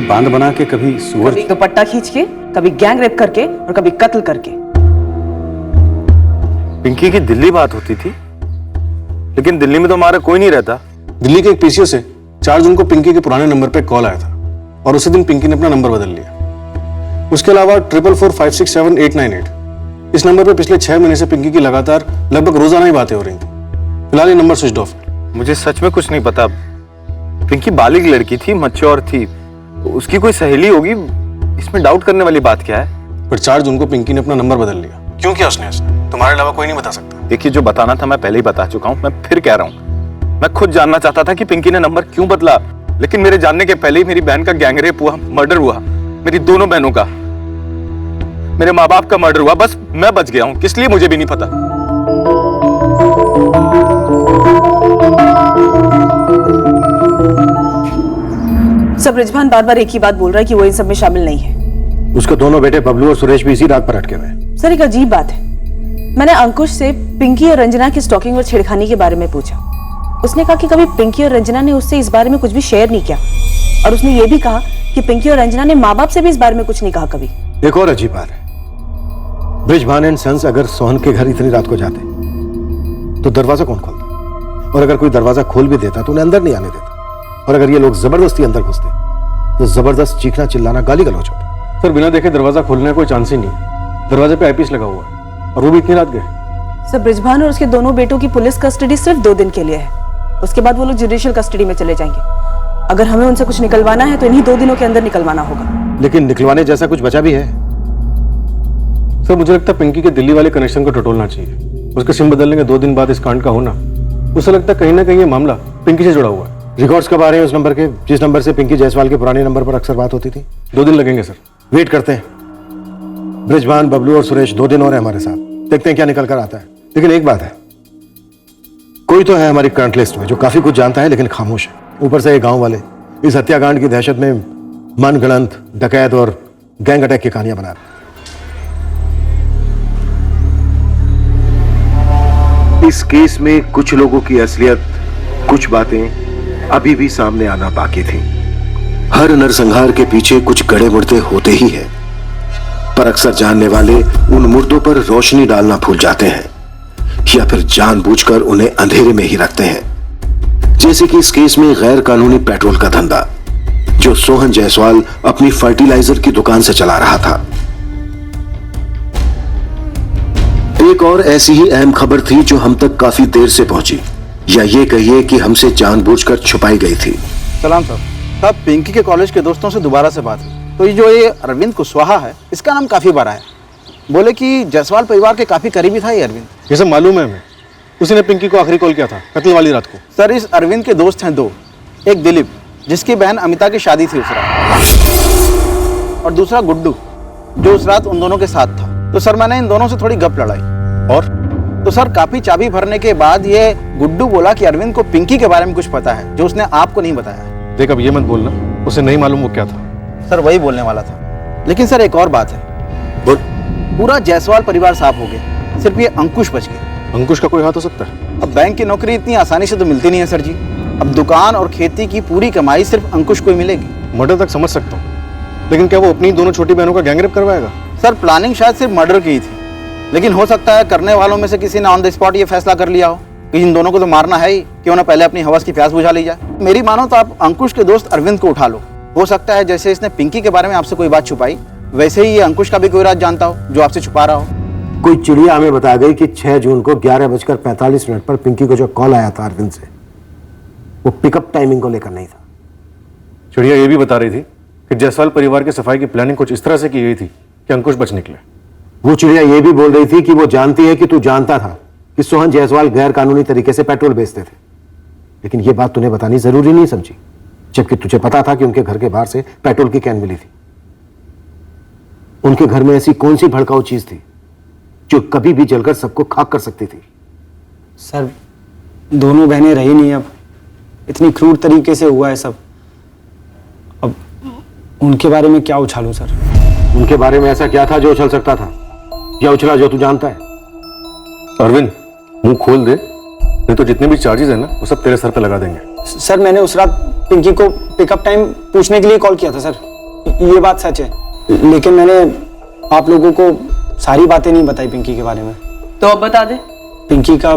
बांध बना के, कभी सुअर, कभी दुपट्टा खींच के, कभी गैंग रेप करके और कभी कत्ल करके। पिंकी की दिल्ली बात होती थी, लेकिन दिल्ली में तो हमारा कोई नहीं रहता। दिल्ली के एक पीसीओ से 4 जून को पिंकी के पुराने नंबर पे कॉल आया था और उसी दिन पिंकी ने अपना नंबर बदल लिया। उसके अलावा 44456788 इस नंबर पे पिछले 6 महीने से पिंकी की लगातार लगभग रोजाना ही बातें हो रही थी। फिलहाल ये नंबर स्विच ऑफ है। मुझे सच में कुछ नहीं पता। पिंकी बालिग लड़की थी, मैच्योर थी, उसकी कोई सहेली होगी, इसमें डाउट करने वाली बात क्या है? पर 4 जून को पिंकी ने अपना नंबर बदल लिया। क्यों किया उसने ऐसा? तुम्हारे अलावा कोई नहीं बता सकता। देखिए, जो बताना था मैं पहले ही बता चुका हूं, मैं फिर कह रहा हूं। मैं खुद जानना चाहता था कि पिंकी ने नंबर क्यों बदला, लेकिन मेरे जानने के पहले ही मेरी बहन का गैंग रेप हुआ, मर्डर हुआ, मेरी दोनों बहनों का, मेरे माँ बाप का मर्डर हुआ। बस मैं बच गया हूं, किस लिए मुझे भी नहीं पता। सब रिजवान बार बार एक ही बात बोल रहा है कि वो इन सब में शामिल नहीं है। उसके दोनों बेटे बबलू और सुरेश भी इसी रात पर अटके हुए। सर एक अजीब बात है, मैंने अंकुश से पिंकी और रंजना की स्टॉकिंग और छेड़खानी के बारे में पूछा। उसने कहा कि कभी पिंकी और रंजना ने उससे इस बारे में कुछ भी शेयर नहीं किया, और उसने ये भी कहा कि पिंकी और रंजना ने माँ बाप से भी इस बारे में कुछ नहीं कहा कभी। एक और अजीब बात है, ब्रिजभान एंड सन्स अगर सोहन के घर इतनी रात को जाते तो दरवाजा कौन खोलता? और अगर कोई दरवाजा खोल भी देता तो उन्हें अंदर नहीं आने देता। और अगर ये लोग जबरदस्ती अंदर घुसते तो जबरदस्त चीखना चिल्लाना गाली गलौज होता। सर बिना देखे दरवाजा खोलने का कोई चांस ही नहीं है। दरवाजे पे आईपीएस लगा हुआ है और वो भी इतनी रात गए। सर ब्रिजभान और उसके दोनों बेटों की पुलिस कस्टडी सिर्फ 2 दिन के लिए है, उसके बाद वो लोग जुडिशियल कस्टडी में चले जाएंगे। अगर हमें उनसे कुछ निकलवाना है तो इन्हीं 2 दिनों के अंदर निकलवाना होगा। लेकिन निकलवाने जैसा कुछ बचा भी है? सर मुझे लगता है पिंकी के दिल्ली वाले कनेक्शन को टटोलना चाहिए। उसके सिम बदलने के 2 दिन बाद इस कांड का होना, उसे लगता है कहीं ना कहीं ये मामला पिंकी से जुड़ा हुआ है। रिकॉर्ड्स कब आ रहे हैं उस नंबर के, जिस नंबर से पिंकी जायसवाल के पुराने नंबर पर अक्सर बात होती थी? 2 दिन लगेंगे सर। वेट करते हैं। ब्रिजभान, बबलू और सुरेश 2 दिन और है हमारे साथ, देखते हैं क्या निकल कर आता है। लेकिन एक बात है, कोई तो है हमारी करंट लिस्ट में जो काफी कुछ जानता है लेकिन खामोश है। ऊपर से ये गांव वाले इस हत्याकांड की दहशत में मनगढ़ंत डकैत और गैंग अटैक की कहानियां बना रहे। इस केस में कुछ लोगों की असलियत, कुछ बातें अभी भी सामने आना बाकी थी। हर नरसंहार के पीछे कुछ गड़े मुड़दे होते ही हैं, पर अक्सर जानने वाले उन मुर्दों पर रोशनी डालना भूल जाते हैं या फिर जानबूझकर उन्हें अंधेरे में ही रखते हैं। जैसे कि इस केस में गैर कानूनी पेट्रोल का धंधा, जो सोहन जायसवाल अपनी फर्टिलाइजर की दुकान से चला रहा था। एक और ऐसी ही अहम खबर थी जो हम तक काफी देर से पहुंची, या ये कहिए कि हमसे जानबूझकर छुपाई गई थी। सलाम साहब, पिंकी के कॉलेज के दोस्तों से दोबारा से बात हुई, तो ये अरविंद कुशवाहा है, इसका नाम काफी बड़ा है। बोले कि जायसवाल परिवार के काफी करीबी था ये अरविंद। ये सब मालूम है हमें। उसी ने पिंकी को आखिरी कॉल किया था कत्ल वाली रात को। सर, इस अरविंद के दोस्त हैं दो, एक दिलीप जिसकी बहन अमिता की शादी थी उस रात, और दूसरा गुड्डू जो उस रात उन दोनों के साथ था। तो सर मैंने इन दोनों से थोड़ी गप लड़ाई, और तो सर काफी चाबी भरने के बाद ये गुड्डू बोला कि अरविंद को पिंकी के बारे में कुछ पता है जो उसने आपको नहीं बताया। देख, अब ये मत बोलना, उसे नहीं मालूम वो क्या था। सर वही बोलने वाला था, लेकिन सर एक और बात है, पूरा जायसवाल परिवार साफ हो गया, सिर्फ ये अंकुश बच गया। अंकुश का कोई हाथ हो सकता है? अब बैंक की नौकरी इतनी आसानी से तो मिलती नहीं है सर जी। अब दुकान और खेती की पूरी कमाई सिर्फ अंकुश को ही मिलेगी। मर्डर तक समझ सकता हूँ, लेकिन क्या वो अपनी दोनों छोटी बहनों का गैंगरेप करवाएगा? सर प्लानिंग शायद सिर्फ मर्डर की ही थी, लेकिन हो सकता है करने वालों में से किसी ने ऑन द स्पॉट ये फैसला कर लिया हो कि इन दोनों को तो मारना है ही, क्यों ना पहले अपनी हवस की प्यास बुझा ली जाए। मेरी मानो तो आप अंकुश के दोस्त अरविंद को उठा लो। हो सकता है जैसे इसने पिंकी के बारे में आपसे कोई बात छुपाई, वैसे ही ये अंकुश का भी कोई राज जानता हो जो आपसे छुपा रहा हो। कोई चिड़िया हमें बता गई कि 6 जून को 11:45 पर पिंकी को जो कॉल आया था अरविंद से, वो पिकअप टाइमिंग को लेकर नहीं था। चिड़िया ये भी बता रही थी कि जायसवाल परिवार की सफाई की प्लानिंग कुछ इस तरह से की गई थी कि अंकुश बच निकले। वो चिड़िया ये भी बोल रही थी कि वो जानती है कि तू जानता था कि सोहन जायसवाल गैर कानूनी तरीके से पेट्रोल बेचते थे, लेकिन ये बात तूने बतानी जरूरी नहीं समझी, जबकि तुझे पता था कि उनके घर के बाहर से पेट्रोल की कैन मिली थी। उनके घर में ऐसी कौन सी भड़काऊ चीज थी जो कभी भी जलकर सबको खाक कर सकती थी? सर दोनों बहनें रही नहीं, अब इतनी क्रूर तरीके से हुआ है सब। अब उनके बारे में क्या उछालूं सर? उनके बारे में ऐसा क्या था जो उछल सकता था, या उछला जो तू जानता है? अरविंद, मुंह खोल दे, नहीं तो जितने भी चार्जेस है ना वो सब तेरे सर पे लगा देंगे। सर मैंने उस रात पिंकी को पिकअप टाइम पूछने के लिए कॉल किया था सर, ये बात सच है, लेकिन मैंने आप लोगों को सारी बातें नहीं बताई पिंकी के बारे में। तो अब बता दे। पिंकी का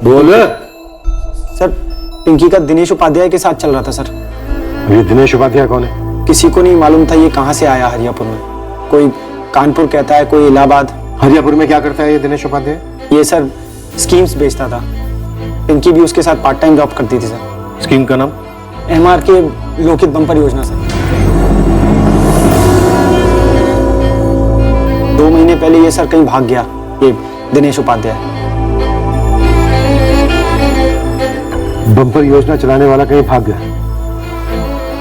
बोल सर, पिंकी का दिनेश उपाध्याय के साथ चल रहा था सर। ये दिनेश उपाध्याय कौन है? किसी को नहीं मालूम था ये कहाँ से आया हरियापुर में। कोई कानपुर कहता है, कोई इलाहाबाद। हरियापुर में क्या करता है ये दिनेश उपाध्याय? ये सर स्कीम्स बेचता था। पिंकी भी उसके साथ पार्ट टाइम जॉब करती थी सर। स्कीम का नाम? MR के लोकित बम्पर योजना सर। 2 महीने पहले ये सर कहीं भाग गया, ये दिनेश उपाध्याय। बम्पर योजना चलाने वाला कहीं भाग गया?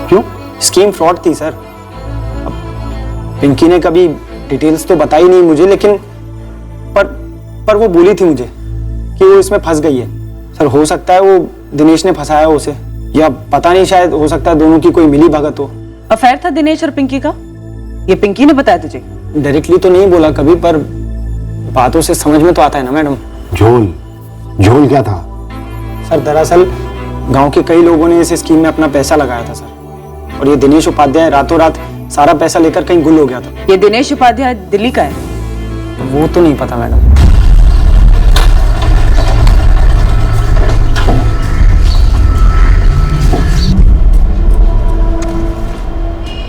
क्यों? स्कीम फ्रॉड थी सर। अब पिंकी ने कभी डिटेल्स तो बताई नहीं मुझे, लेकिन पर वो बोली थी मुझे कि वो इसमें फंस गई है। सर हो सकता है वो दिनेश ने फंसाया उसे, या पता नहीं, शायद हो सकता है दोनों की कोई मिली भगत हो। अफेयर था दिनेश और पिंकी का? ये पिंकी ने बताया तुझे? डायरेक्टली तो नहीं बोला कभी, पर बातों से समझ में तो आता है ना मैडम। झोल क्या था? सर दरअसल गांव के कई लोगों ने इस स्कीम में अपना पैसा लगाया था सर, और ये दिनेश उपाध्याय रातों रात सारा पैसा लेकर कहीं गुल हो गया था। ये दिनेश उपाध्याय दिल्ली का है? वो तो नहीं पता मैडम।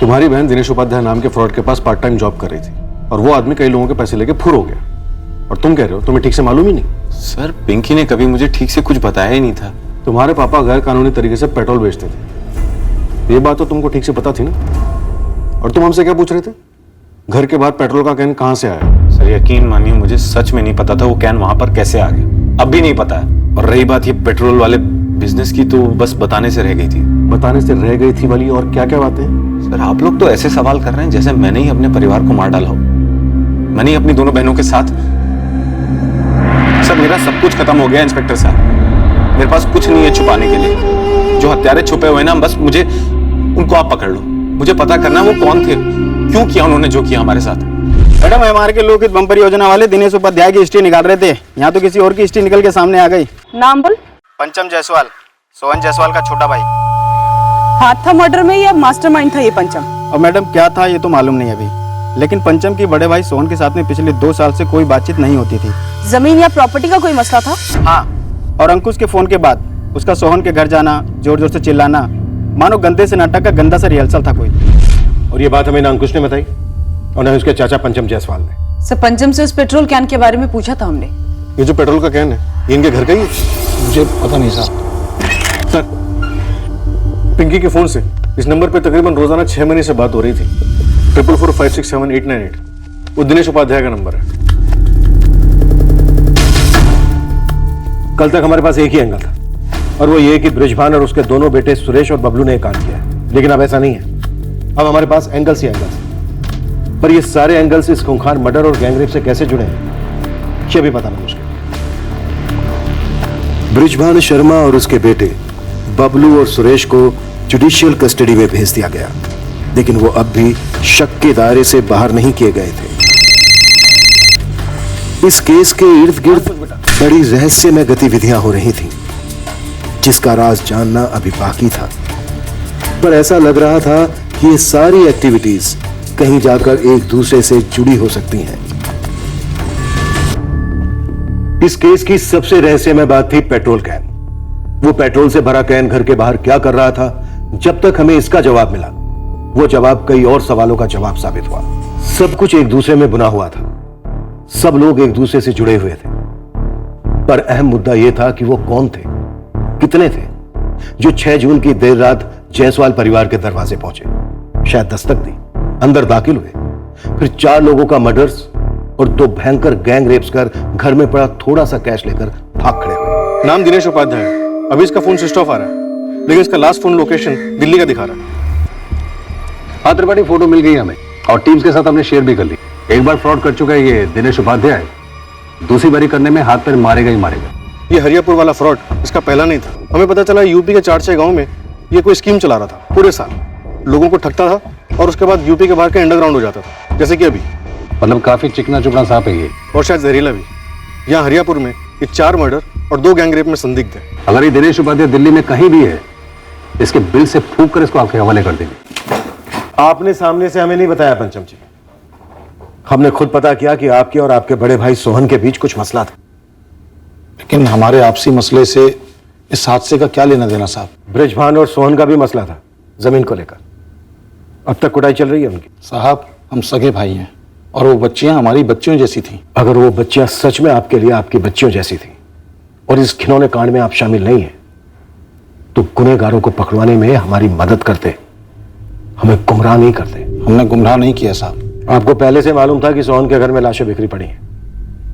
तुम्हारी बहन दिनेश उपाध्याय नाम के फ्रॉड के पास पार्ट टाइम जॉब कर रही थी, और वो आदमी कई लोगों के पैसे लेके फुर हो गया, और तुम कह रहे हो तुम्हें ठीक से मालूम ही नहीं? सर पिंकी ने कभी मुझे ठीक से कुछ बताया ही नहीं था। तुम्हारे पापा गैर कानूनी तरीके से पेट्रोल बेचते थे, ये बात तो तुमको ठीक से पता थी ना? और तुम हमसे क्या पूछ रहे थे? घर के बाहर पेट्रोल का कैन कहां से आया? सर यकीन मानिए मुझे सच में नहीं पता था वो कैन वहां पर कैसे आ गया, अब भी नहीं पता है। और रही बात ये पेट्रोल वाले बिजनेस की, तो बस बताने से रह गई थी। बताने से रह गई थी वाली और क्या क्या बातें? सर आप लोग तो ऐसे सवाल कर रहे हैं जैसे मैंने ही अपने परिवार को मार डाला हो। मैंने ही अपनी दोनों बहनों के साथ। सर मेरा सब कुछ खत्म हो गया इंस्पेक्टर साहब, मेरे पास कुछ नहीं है छुपाने के लिए। जो हत्यारे छुपे हुए ना, बस मुझे उनको आप पकड़ लो। मुझे पता करना है वो कौन थे, क्यों किया उन्होंने जो किया हमारे साथ। मैडम MR के लोकित बम्पर योजना वाले दिनेश उपाध्याय की हिस्ट्री निकाल रहे थे, यहाँ तो किसी और की हिस्ट्री निकल के सामने आ गई। नाम बोल। पंचम जायसवाल, सोहन जायसवाल का छोटा भाई। हाथ था मर्डर में या मास्टरमाइंड था ये पंचम? और मैडम क्या था ये तो मालूम नहीं अभी, लेकिन पंचम की बड़े भाई सोहन के साथ में पिछले 2 साल से कोई बातचीत नहीं होती थी। जमीन या प्रॉपर्टी का कोई मसला था? हाँ, और अंकुश के फोन के बाद उसका सोहन के घर जाना, जोर जोर से चिल्लाना, मानो गंदे से नाटक का गंदा सा रिहर्सल था कोई। और ये बात हमें ना अंकुश ने बताई और ना उसके चाचा पंचम जायसवाल ने। सर पंचम से उस पेट्रोल कैन के बारे में पूछा था हमने। ये जो पेट्रोल का कैन है ये इनके घर का ही है? मुझे पता नहीं साहब। सर, पिंकी के फोन से इस नंबर पे तकरीबन रोजाना 6 महीने से बात हो रही थी। 4445678898 वो दिनेश उपाध्याय का नंबर है। कल तक हमारे पास एक ही एंगल था और वो ये कि बृजभान और उसके दोनों बेटे सुरेश और बबलू ने ये काम किया है, लेकिन अब ऐसा नहीं है। अब हमारे पास एंगल्स ही एंगल्स हैं, पर ये सारे एंगल्स इस खूंखार मर्डर और गैंगरेप से कैसे जुड़े हैं ये भी बताना मुश्किल। बृजभान शर्मा और उसके बेटे बबलू और सुरेश को जुडिशियल कस्टडी में भेज दिया गया, लेकिन वो अब भी शक के दायरे से बाहर नहीं किए गए थे। इस केस के इर्द गिर्द बड़ी रहस्यमय गतिविधियां हो रही थीं, जिसका राज जानना अभी बाकी था। पर ऐसा लग रहा था कि ये सारी एक्टिविटीज कहीं जाकर एक दूसरे से जुड़ी हो सकती हैं। इस केस की सबसे रहस्यमय बात थी पेट्रोल कैन। वो पेट्रोल से भरा कैन घर के बाहर क्या कर रहा था? जब तक हमें इसका जवाब मिला, वो जवाब कई और सवालों का जवाब साबित हुआ। सब कुछ एक दूसरे में बुना हुआ था, सब लोग एक दूसरे से जुड़े हुए थे। पर अहम मुद्दा यह था कि वो कौन थे, कितने थे, जो 6 जून की देर रात जायसवाल परिवार के दरवाजे पहुंचे, शायद दस्तक दी, अंदर दाखिल हुए, फिर 4 लोगों का मर्डर्स और 2 भयंकर गैंग रेप्स कर घर में पड़ा थोड़ा सा कैश लेकर भाग खड़े हुए। नाम दिनेश उपाध्याय है। अभी इसका फोन स्विच ऑफ आ रहा है, लेकिन इसका लास्ट फोन लोकेशन दिल्ली का दिखा रहा है। हाँ त्रिपाठी, फोटो मिल गई हमें और टीम्स के साथ हमने शेयर भी कर ली। एक बार फ्रॉड कर चुका है ये दिनेश उपाध्याय, दूसरी बारी करने में हाथ पैर मारेगा ही मारेगा। ये हरियापुर वाला फ्रॉड इसका पहला नहीं था। हमें पता चला यूपी के 4-6 गांव में ये कोई स्कीम चला रहा था। पूरे साल लोगों को ठगता था और उसके बाद यूपी के बाहर के अंडरग्राउंड हो जाता था, जैसे कि अभी। मतलब काफी चिकना चुपड़ा सांप है ये, और शायद जहरीला भी। यहाँ हरियापुर में ये 4 मर्डर और 2 गैंगरेप में संदिग्ध है। अगर ये दिनेश उपाध्याय दिल्ली में कहीं भी है, इसके बिल से फूंक कर इसको आपके हवाले कर देंगे। आपने सामने से हमें नहीं बताया पंचम जी। हमने खुद पता किया कि आपके और आपके बड़े भाई सोहन के बीच कुछ मसला था। लेकिन हमारे आपसी मसले से इस हादसे का क्या लेना देना साहब? बृजभान और सोहन का भी मसला था, जमीन को लेकर। अब तक कुटाई चल रही है उनकी। साहब, हम सगे भाई हैं और वो बच्चियां हमारी बच्चियों जैसी थी। अगर वो बच्चियां सच में आपके लिए आपकी बच्चियों जैसी थी और इस घिनौने कांड में आप शामिल नहीं है, तो गुनहगारों को पकड़वाने में हमारी मदद करते, हमें गुमराह नहीं करते। हमने गुमराह नहीं किया साहब। आपको पहले से मालूम था कि सोहन के घर में लाशें बिखरी पड़ी हैं,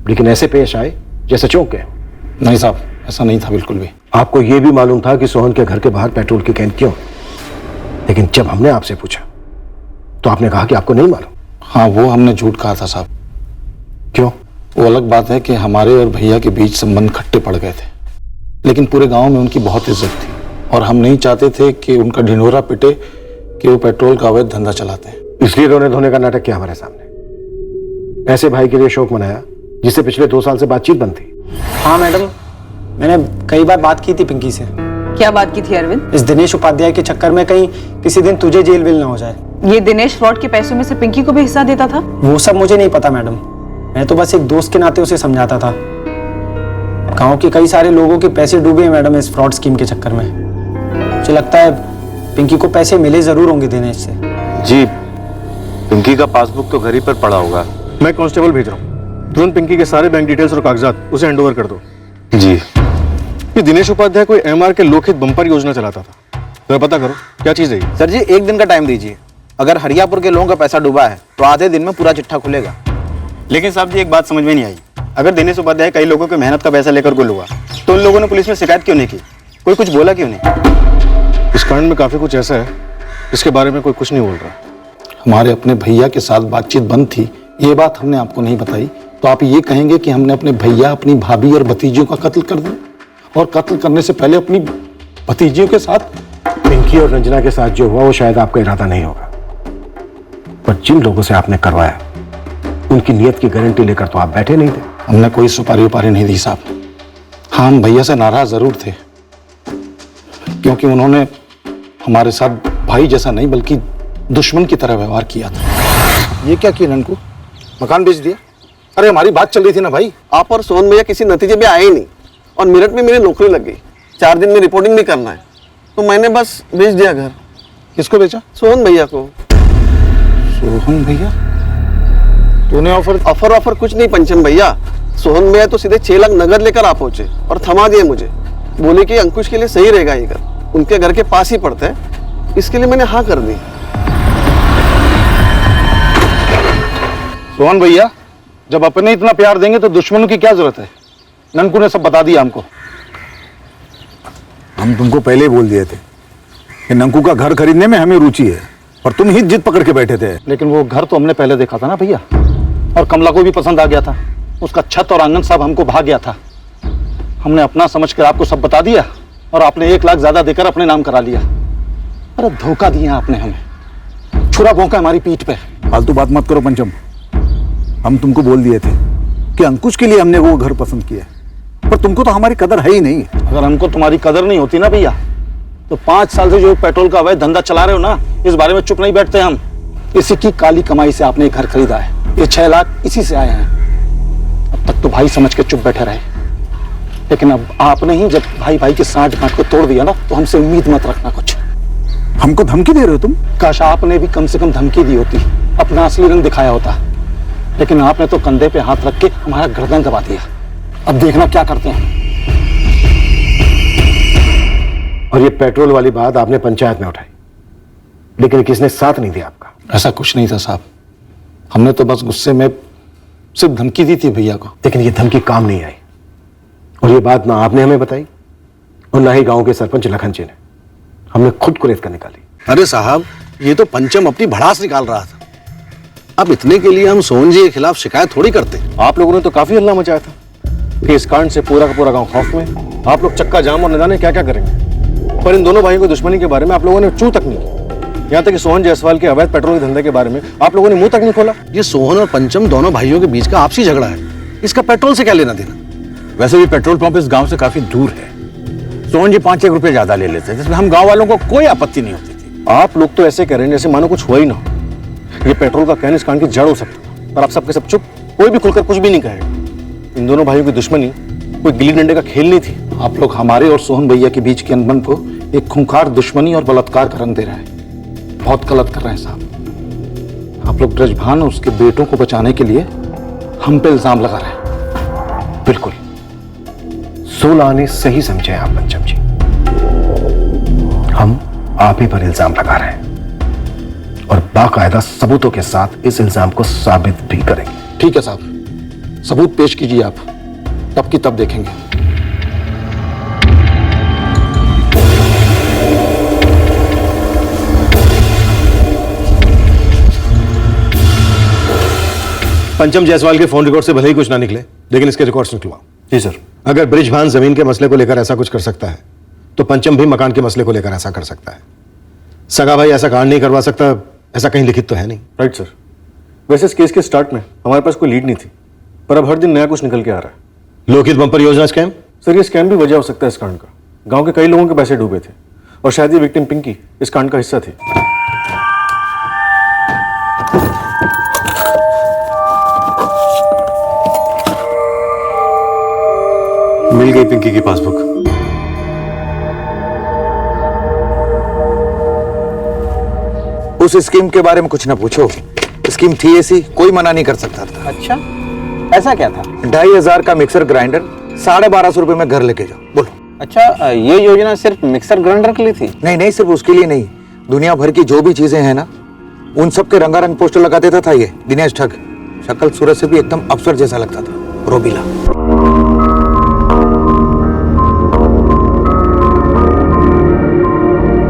लेकिन ऐसे पेश आए जैसे चौंक गए। नहीं साहब, ऐसा नहीं था बिल्कुल भी। आपको यह भी मालूम था कि सोहन के घर के बाहर पेट्रोल की कैन क्यों, लेकिन जब हमने आपसे पूछा तो आपने कहा कि आपको नहीं मालूम। हाँ, वो हमने झूठ कहा था साहब। क्यों? वो अलग बात है कि हमारे और भैया के बीच संबंध खट्टे पड़ गए थे, लेकिन पूरे गांव में उनकी बहुत इज्जत थी और हम नहीं चाहते थे कि उनका ढिंढोरा पिटे कि वो पेट्रोल का अवैध धंधा चलाते हैं। इसलिए रोने धोने का नाटक किया हमारे सामने। ऐसे भाई के लिए शोक मनाया जिससे पिछले 2 साल से बातचीत बंद थी। हाँ मैडम, मैंने कई बार बात की थी पिंकी से। क्या बात की थी अरविंद? इस दिनेश उपाध्याय के चक्कर में कहीं किसी दिन तुझे जेल वेल ना हो जाए। ये दिनेश फ्रॉड के पैसों में से पिंकी को भी हिस्सा देता था? वो सब मुझे नहीं पता मैडम, मैं तो बस एक दोस्त के नाते उसे समझाता था। गांव के कई सारे लोगों के पैसे डूबे हैं मैडम इस फ्रॉड स्कीम के चक्कर में। मुझे लगता है पिंकी को पैसे मिले जरूर होंगे दिनेश से। जी, पिंकी का पासबुक तो घर ही पर पड़ा होगा। मैं कांस्टेबल भेज रहा हूँ, तुरंत पिंकी के सारे बैंक डिटेल्स और कागजात उसे हैंडओवर कर दो। जी। ये दिनेश उपाध्याय कोई एमआर के लोकहित बम्पर योजना चलाता था, तो पता करो क्या चीज है ये। सर जी, 1 दिन का टाइम दीजिए। अगर हरियापुर के लोगों का पैसा डूबा है तो आधे दिन में पूरा चिट्ठा खुलेगा। लेकिन साहब जी, एक बात समझ में नहीं आई। अगर दिनेश उपाध्याय कई लोगों की मेहनत का पैसा लेकर गुल हुआ, तो उन लोगों ने पुलिस में शिकायत क्यों नहीं की? कोई कुछ बोला क्यों नहीं? इस कांड में काफी कुछ ऐसा है जिसके बारे में कोई कुछ नहीं बोल रहा। हमारे अपने भैया के साथ बातचीत बंद थी, ये बात हमने आपको नहीं बताई, तो आप ये कहेंगे कि हमने अपने भैया, अपनी भाभी और भतीजियों का कत्ल कर दिया, और कत्ल करने से पहले अपनी भतीजियों के साथ। पिंकी और रंजना के साथ जो हुआ वो शायद आपका इरादा नहीं होगा, पर जिन लोगों से आपने करवाया उनकी नीयत की गारंटी लेकर तो आप बैठे नहीं थे। हमने कोई सुपारी उपारी नहीं दी साहब। हाँ, हम भैया से नाराज जरूर थे, क्योंकि उन्होंने हमारे साथ भाई जैसा नहीं बल्कि दुश्मन की तरह व्यवहार किया था। ये क्या किया ननकू? मकान बेच दिया? अरे हमारी बात चल रही थी ना भाई। आप और सोहन भैया किसी नतीजे पे आए ही नहीं और मेरठ में मेरी नौकरी लग गई। 4 दिन में रिपोर्टिंग भी करना है। तो मैंने बस बेच दिया घर। किसको बेचा? सोहन भैया को। सोहन भैया? तूने ऑफर कुछ नहीं पंचम भैया। सोहन भैया तो सीधे 6 लाख नगद लेकर आ पहुंचे और थमा दिए मुझे। बोले कि अंकुश के लिए सही रहेगा ये घर, उनके घर के पास ही पड़ता है, इसके लिए मैंने हाँ कर दी। सोहन भैया, जब अपने इतना प्यार देंगे तो दुश्मनों की क्या जरूरत है? ननकू ने सब बता दिया हमको। हम तुमको पहले ही बोल दिए थे कि नंकू का घर खरीदने में हमें रुचि है, और तुम ही जिद पकड़ के बैठे थे। लेकिन वो घर तो हमने पहले देखा था ना भैया, और कमला को भी पसंद आ गया था। उसका छत और आंगन सब हमको भाग गया था। हमने अपना समझकर आपको सब बता दिया और आपने 1 लाख ज्यादा देकर अपने नाम करा लिया। अरे धोखा दिया आपने हमें, छुरा भोंका हमारी पीठ पे। फालतू बात मत करो पंचम। हम तुमको बोल दिए थे कि अंकुश के लिए हमने वो घर पसंद किया, पर तुमको तो हमारी कदर है ही नहीं। अगर हमको तुम्हारी कदर नहीं होती ना भैया, तो 5 साल से जो पेट्रोल का अवैध धंधा चला रहे हो ना, इस बारे में चुप नहीं बैठते हम। इसी की काली कमाई से आपने घर खरीदा है। ये 6 लाख इसी से आए हैं। अब तक तो भाई समझ के चुप बैठे रहे, लेकिन अब आपने ही जब भाई भाई के साठ गांठ को तोड़ दिया ना, तो हमसे उम्मीद मत रखना कुछ। हमको धमकी दे रहे हो तुम? काश आपने भी कम से कम धमकी दी होती, अपना असली रंग दिखाया होता। लेकिन आपने तो कंधे पे हाथ रख के हमारा गर्दन दबा दिया। अब देखना क्या करते हैं। और ये पेट्रोल वाली बात आपने पंचायत में उठाई, लेकिन किसने साथ नहीं दिया आपका? ऐसा कुछ नहीं था साहब, हमने तो बस गुस्से में सिर्फ धमकी दी थी भैया को। लेकिन ये धमकी काम नहीं आई, और ये बात ना आपने हमें बताई और ना ही गांव के सरपंच लखन जी ने। हमने खुद कुरेद कर निकाली। अरे साहब, ये तो पंचम अपनी भड़ास निकाल रहा था। अब इतने के लिए हम सोहन जी के खिलाफ शिकायत थोड़ी करते। आप लोगों ने तो काफी हल्ला मचाया था कि इस कांड से पूरा का पूरा गांव खौफ में। आप लोग चक्का जाम और न जाने क्या क्या करेंगे, पर इन दोनों भाइयों की दुश्मनी के बारे में आप लोगों ने चू तक नहीं की। यहाँ तक कि सोहन जायसवाल के अवैध पेट्रोल के धंधे के बारे में आप लोगों ने मुंह तक नहीं खोला। ये सोहन और पंचम दोनों भाइयों के बीच का आपसी झगड़ा है, इसका पेट्रोल से क्या लेना देना? वैसे भी पेट्रोल पंप इस गांव से काफी दूर है। सोहन जी 5-1 रुपए ज्यादा ले लेते हैं, जिसमें हम गांव वालों को कोई आपत्ति नहीं होती थी। आप लोग तो ऐसे कह रहे हैं जैसे मानो कुछ हुआ ही ना हो। ये पेट्रोल का कैन इस कांड की जड़ हो सकता है, पर आप सबके सब चुप, कोई भी खुलकर कुछ भी नहीं कहेगा। इन दोनों भाइयों की दुश्मनी कोई गिल्ली डंडे का खेल नहीं थी। आप लोग हमारे और सोहन भैया के बीच के अनबन को एक खूंखार दुश्मनी और बलात्कार का रंग दे रहे हैं। बहुत गलत कर रहे हैं साहब। आप लोग ब्रजभान और उसके बेटों को बचाने के लिए हम पे इल्जाम लगा रहे हैं। बिल्कुल 16 आने सही समझे आप पंचम जी। हम आप ही पर इल्जाम लगा रहे हैं और बाकायदा सबूतों के साथ इस इल्जाम को साबित भी करेंगे। ठीक है साहब, सबूत पेश कीजिए आप, तब की तब देखेंगे। पंचम जायसवाल के फोन रिकॉर्ड से भले ही कुछ ना निकले, लेकिन इसके रिकॉर्ड्स निकलवाओ। जी सर। अगर ब्रिजभान जमीन के मसले को लेकर ऐसा कुछ कर सकता है, तो पंचम भी मकान के मसले को लेकर ऐसा कर सकता है। सगा भाई ऐसा कांड नहीं करवा सकता, ऐसा कहीं लिखित तो है नहीं। Right sir. वैसे इस केस के स्टार्ट में हमारे पास कोई लीड नहीं थी, पर अब हर दिन नया कुछ निकल के आ रहा है। लोकहित बम्पर योजना स्कैम? सर ये स्कैम भी वजह हो सकता है इस कांड का। गांव के कई लोगों के पैसे डूबे थे और शायद ये विक्टिम पिंकी इस कांड का हिस्सा थी। मिल गई पिंकी की पासबुक। उस स्कीम के बारे में कुछ ना पूछो, स्कीम थी ऐसी, कोई मना नहीं कर सकता था। अच्छा, ऐसा क्या था? 2500 का मिक्सर ग्राइंडर 1250 रुपए में घर लेके जाओ। बोलो। अच्छा, ये योजना सिर्फ मिक्सर ग्राइंडर के लिए थी? नहीं नहीं, सिर्फ उसके लिए नहीं, दुनिया भर की जो भी चीजें हैं ना, उन सब के रंगारंग पोस्टर लगा देता था ये दिनेश ठग। शक्ल सूरत से भी एकदम अफसर जैसा लगता था, रोबीला।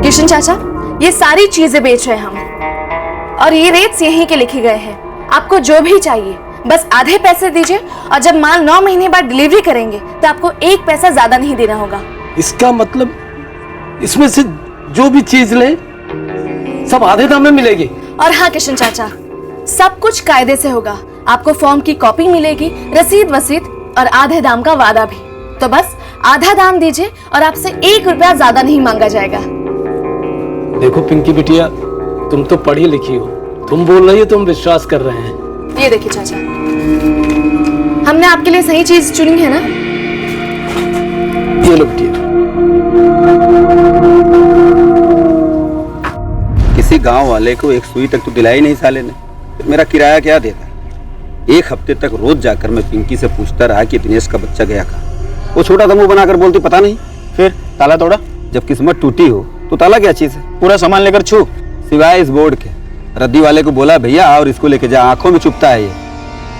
किशन चाचा, ये सारी चीजें बेच रहे हैं हम, और ये रेट्स यहीं के लिखे गए हैं। आपको जो भी चाहिए बस आधे पैसे दीजिए, और जब माल 9 महीने बाद डिलीवरी करेंगे तो आपको 1 पैसा ज्यादा नहीं देना होगा। इसका मतलब इसमें से जो भी चीज ले सब आधे दाम में मिलेगी? और हाँ किशन चाचा, सब कुछ कायदे से होगा। आपको फॉर्म की कॉपी मिलेगी, रसीद वसीद और आधे दाम का वादा भी। तो बस आधा दाम दीजिए और आपसे 1 रुपया ज्यादा नहीं मांगा जाएगा। देखो पिंकी बिटिया, तुम तो पढ़ी लिखी हो, तुम बोल रही हो तो हम विश्वास कर रहे हैं। ये देखिए चाचा, हमने आपके लिए सही चीज चुनी है ना। ये लो बिटिया। किसी गांव वाले को एक सुई तक तो दिलाई नहीं साले ने, तो मेरा किराया क्या देता? एक हफ्ते तक रोज जाकर मैं पिंकी से पूछता रहा कि दिनेश का बच्चा गया कहाँ। वो छोटा सा मुंह बनाकर बोलती पता नहीं। फिर ताला तोड़ा? जब किस्मत टूटी हो तो ताला क्या चीज है? पूरा सामान लेकर छू। सिवाय इस बोर्ड के। रद्दी वाले को बोला भैया और इसको लेके जा, आंखों में चुभता है ये,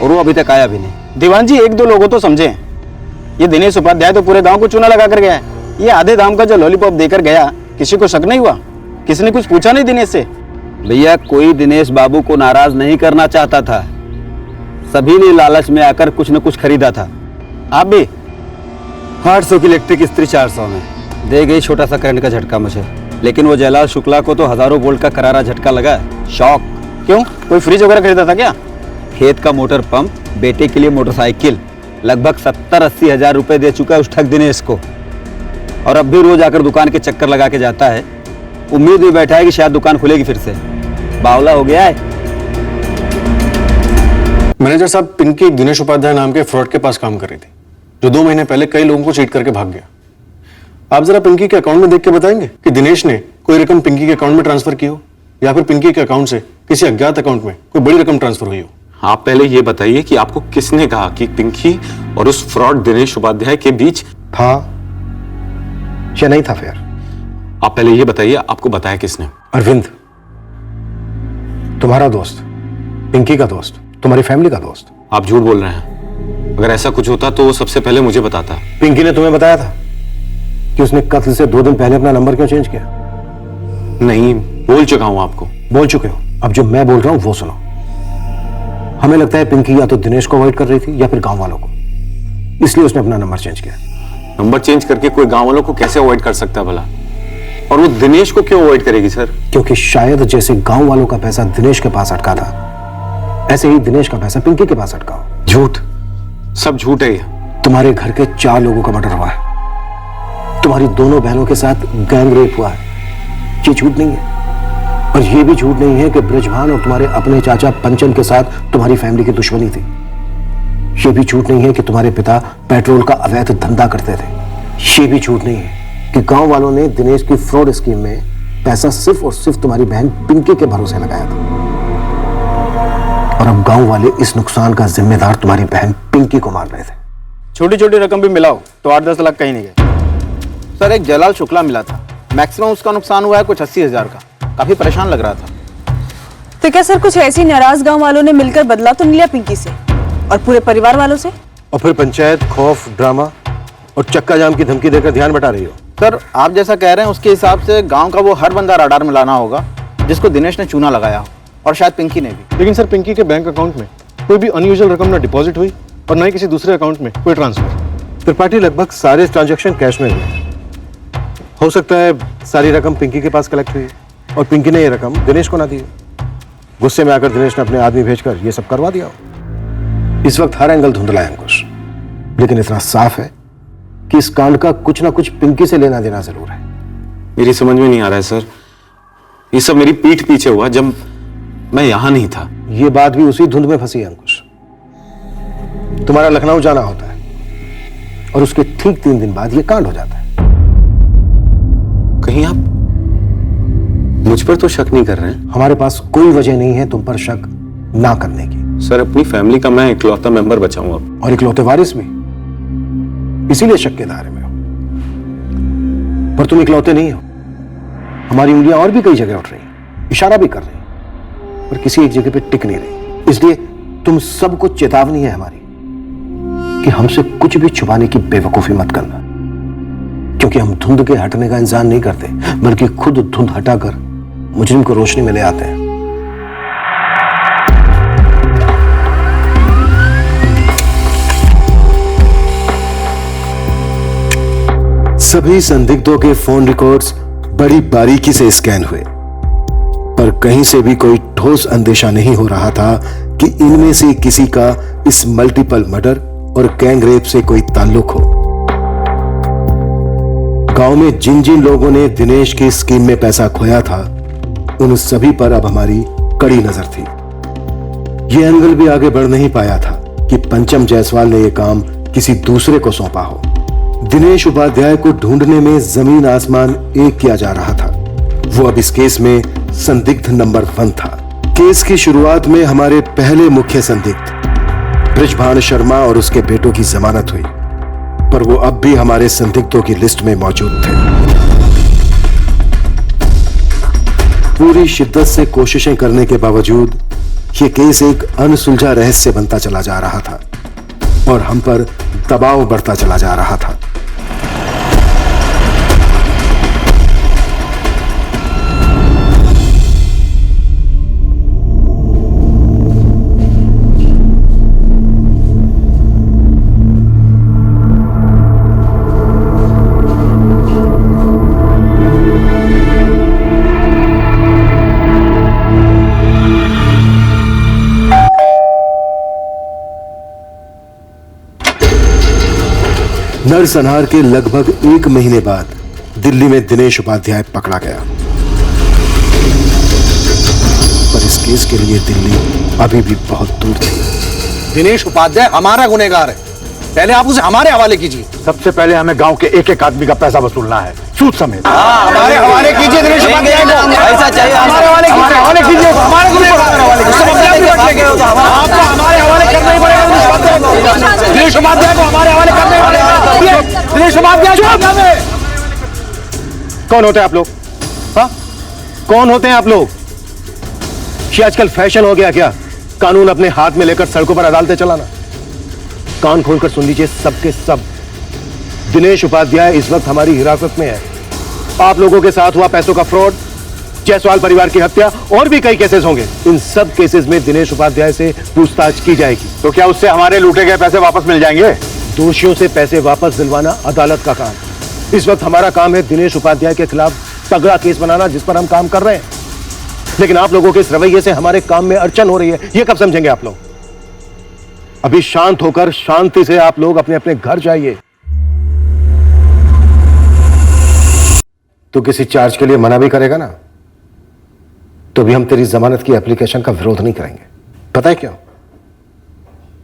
और वो अभी तक आया भी नहीं। दीवान जी, एक दो लोगों तो समझे, ये दिनेश उपाध्याय तो पूरे गांव को चूना लगा कर गया है। ये आधे दाम का जो लॉलीपॉप देकर गया, किसी को शक नहीं हुआ? किसी ने कुछ पूछा नहीं दिनेश से? भैया कोई दिनेश बाबू को नाराज नहीं करना चाहता था, सभी ने लालच में आकर कुछ न कुछ खरीदा था। आप भी? 800 की इलेक्ट्रिक इस्त्री 400 में दे गई छोटा सा करंट का झटका मुझे, लेकिन वो जयलाल शुक्ला को तो हजारों वोल्ट का करारा झटका लगा। शॉक। क्यों, कोई फ्रिज वगैरह खरीदा था क्या? खेत का मोटर पंप, बेटे के लिए मोटरसाइकिल, लगभग 70-80 हजार रुपए दे चुका है उस ठग दिनेश को, और अब भी रोज आकर दुकान के चक्कर लगा के जाता है। उम्मीद में बैठा है कि शायद दुकान खुलेगी फिर से। बावला हो गया है। मैनेजर साहब, पिंकी दिनेश उपाध्याय नाम के फ्रॉड के पास काम कर रही थी, जो 2 महीने पहले कई लोगों को चीट करके भाग गया। आप जरा पिंकी के अकाउंट में देख के बताएंगे कि दिनेश ने कोई रकम पिंकी के अकाउंट में ट्रांसफर की हो, या फिर पिंकी के अकाउंट से किसी अज्ञात अकाउंट में कोई बड़ी रकम ट्रांसफर हुई हो। आप पहले ये बताइए कि आपको किसने कहा कि पिंकी और उस फ्रॉड दिनेश उपाध्याय के बीच था या नहीं था फेयर? आप पहले ये बताइए, आपको बताया किसने? अरविंद, तुम्हारा दोस्त, पिंकी का दोस्त, तुम्हारी फैमिली का दोस्त। आप झूठ बोल रहे हैं। अगर ऐसा कुछ होता तो वो सबसे पहले मुझे बताता। पिंकी ने तुम्हें बताया था कि उसने कत्ल से 2 दिन पहले अपना नंबर क्यों चेंज किया? नहीं, बोल चुका हूं आपको। बोल चुके हो। अब जो मैं बोल रहा हूं वो सुनो। हमें लगता है पिंकी या तो दिनेश को अवॉइड कर रही थी या फिर गांव वालों को, इसलिए उसने अपना नंबर चेंज किया। नंबर चेंज करके कोई गांव वालों को कैसे अवॉइड कर सकता है भला? और वो दिनेश को क्यों अवॉइड करेगी सर? क्योंकि शायद जैसे गांव वालों का पैसा दिनेश के पास अटका था, ऐसे ही दिनेश का पैसा पिंकी के पास अटका हो। झूठ, सब झूठ है ये। तुम्हारे घर के 4 लोगों का मर्डर हुआ है, तुम्हारी दोनों बहनों के साथ गैंग रेप हुआ है, ये झूठ नहीं है। और ये भी झूठ नहीं है कि ब्रजभान और तुम्हारे अपने चाचा पंचम के साथ तुम्हारी फैमिली की दुश्मनी थी। ये भी झूठ नहीं है कि तुम्हारे पिता पेट्रोल का अवैध धंधा करते थे। ये भी झूठ नहीं है कि गांव वालों ने दिनेश की फ्रॉड स्कीम में पैसा सिर्फ और सिर्फ तुम्हारी बहन पिंकी के भरोसे लगाया था, और अब गांव वाले इस नुकसान का जिम्मेदार तुम्हारी बहन पिंकी को मान रहे थे। छोटी छोटी रकम भी मिलाओ तो 8-10 लाख कहीं नहीं गए। सर, एक जयलाल शुक्ला मिला था, मैक्सिमम उसका नुकसान हुआ है कुछ 80 हजार का। काफी परेशान लग रहा था। तो क्या सर कुछ ऐसी नाराज गांव वालों ने मिलकर बदला तो नहीं लिया पिंकी से और पूरे परिवार वालों से? और फिर पंचायत खौफ, ड्रामा और चक्का जाम की धमकी देकर ध्यान बटा रही हो। सर, आप जैसा कह रहे हैं उसके हिसाब से गांव का वो हर बंदा राडार में लाना होगा जिसको दिनेश ने चूना लगाया हो, और शायद पिंकी ने भी। लेकिन सर, पिंकी के बैंक अकाउंट में कोई भी अनयूजुअल रकम ना डिपॉजिट हुई और ना ही किसी दूसरे अकाउंट में कोई ट्रांसफर। त्रिपाठी, लगभग सारे ट्रांजैक्शन कैश में हुए। हो सकता है सारी रकम पिंकी के पास कलेक्ट हुई और पिंकी ने ये रकम दिनेश को ना दी। गुस्से में आकर दिनेश ने अपने आदमी भेजकर ये सब करवा दिया। इस वक्त हर एंगल धुंधला है अंकुश, लेकिन इतना साफ है कि इस कांड का कुछ ना कुछ पिंकी से लेना देना जरूर है। मेरी समझ में नहीं आ रहा है सर, ये सब मेरी पीठ पीछे हुआ जब मैं यहां नहीं था। ये बात भी उसी धुंध में फंसी है अंकुश। तुम्हारा लखनऊ जाना होता है और उसके ठीक 3 दिन बाद ये कांड हो जाता है। कहीं आप मुझ पर तो शक नहीं कर रहे हैं? हमारे पास कोई वजह नहीं है तुम पर शक ना करने की। सर, अपनी फैमिली का मैं इकलौता मेंबर बचा हूं अब, और इकलौते वारिस भी, इसीलिए शक के दायरे में हो। पर तुम इकलौते नहीं हो। हमारी उंगलियां और भी कई जगह उठ रही हैं, इशारा भी कर रही हैं, पर किसी एक जगह पे टिक नहीं रही। इसलिए तुम सबको चेतावनी है हमारी कि हमसे कुछ भी छुपाने की बेवकूफी मत करना, क्योंकि हम धुंध के हटने का इंतजार नहीं करते, बल्कि खुद धुंध हटाकर मुजरिम को रोशनी में ले आते हैं। सभी संदिग्धों के फोन रिकॉर्ड्स बड़ी बारीकी से स्कैन हुए, पर कहीं से भी कोई ठोस अंदेशा नहीं हो रहा था कि इनमें से किसी का इस मल्टीपल मर्डर और गैंग रेप से कोई ताल्लुक हो। गांव में जिन जिन लोगों ने दिनेश की स्कीम में पैसा खोया था, उन सभी पर अब हमारी कड़ी नजर थी। यह एंगल भी आगे बढ़ नहीं पाया था कि पंचम जायसवाल ने यह काम किसी दूसरे को सौंपा हो। दिनेश उपाध्याय को ढूंढने में जमीन आसमान एक किया जा रहा था। वो अब इस केस में संदिग्ध नंबर 1 था। केस की शुरुआत में हमारे पहले मुख्य संदिग्ध बृजभान शर्मा और उसके बेटों की जमानत हुई, पर वो अब भी हमारे संदिग्धों की लिस्ट में मौजूद थे। पूरी शिद्दत से कोशिशें करने के बावजूद ये केस एक अनसुलझा रहस्य बनता चला जा रहा था और हम पर दबाव बढ़ता चला जा रहा था। नरसंहार के लगभग 1 महीने बाद दिल्ली में दिनेश उपाध्याय पकड़ा गया, पर इस केस के लिए दिल्ली अभी भी बहुत दूर थी। दिनेश उपाध्याय हमारा गुनहगार है, पहले आप उसे हमारे हवाले कीजिए। सबसे पहले हमें गांव के एक आदमी का पैसा वसूलना है, सूद समेत। हमारे हवाले कीजिए दिनेश उपाध्याय को। ऐसा चाहिए हमारे हवाले कीजिए, हमारे गुनहगार हवाले कीजिए। आपको हमारे हवाले करना ही पड़ेगा दिनेश उपाध्याय को, हमारे हवाले करना ही पड़ेगा। दिनेश उपाध्याय कौन होते हैं आप लोग? हाँ, कौन होते हैं आप लोग? ये आजकल फैशन हो गया क्या, कानून अपने हाथ में लेकर सड़कों पर अदालतें चलाना? कान खोलकर सुन लीजिए सबके सब, दिनेश उपाध्याय इस वक्त हमारी हिरासत में है। आप लोगों के साथ हुआ पैसों का फ्रॉड, जायसवाल परिवार की हत्या और भी कई केसेस होंगे। इन सब केसेस में दिनेश उपाध्याय से पूछताछ की जाएगी। तो क्या उससे हमारे लूटे गए पैसे वापस मिल जाएंगे? दोषियों से पैसे वापस दिलवाना अदालत का काम। इस वक्त हमारा काम है दिनेश उपाध्याय के खिलाफ तगड़ा केस बनाना, जिस पर हम काम कर रहे हैं। लेकिन आप लोगों के इस रवैये से हमारे काम में अड़चन हो रही है, ये कब समझेंगे आप लोग? अभी शांत होकर शांति से आप लोग अपने अपने घर जाइए। तो किसी चार्ज के लिए मना भी करेगा ना, तो भी हम तेरी जमानत की एप्लीकेशन का विरोध नहीं करेंगे। पता है क्यों?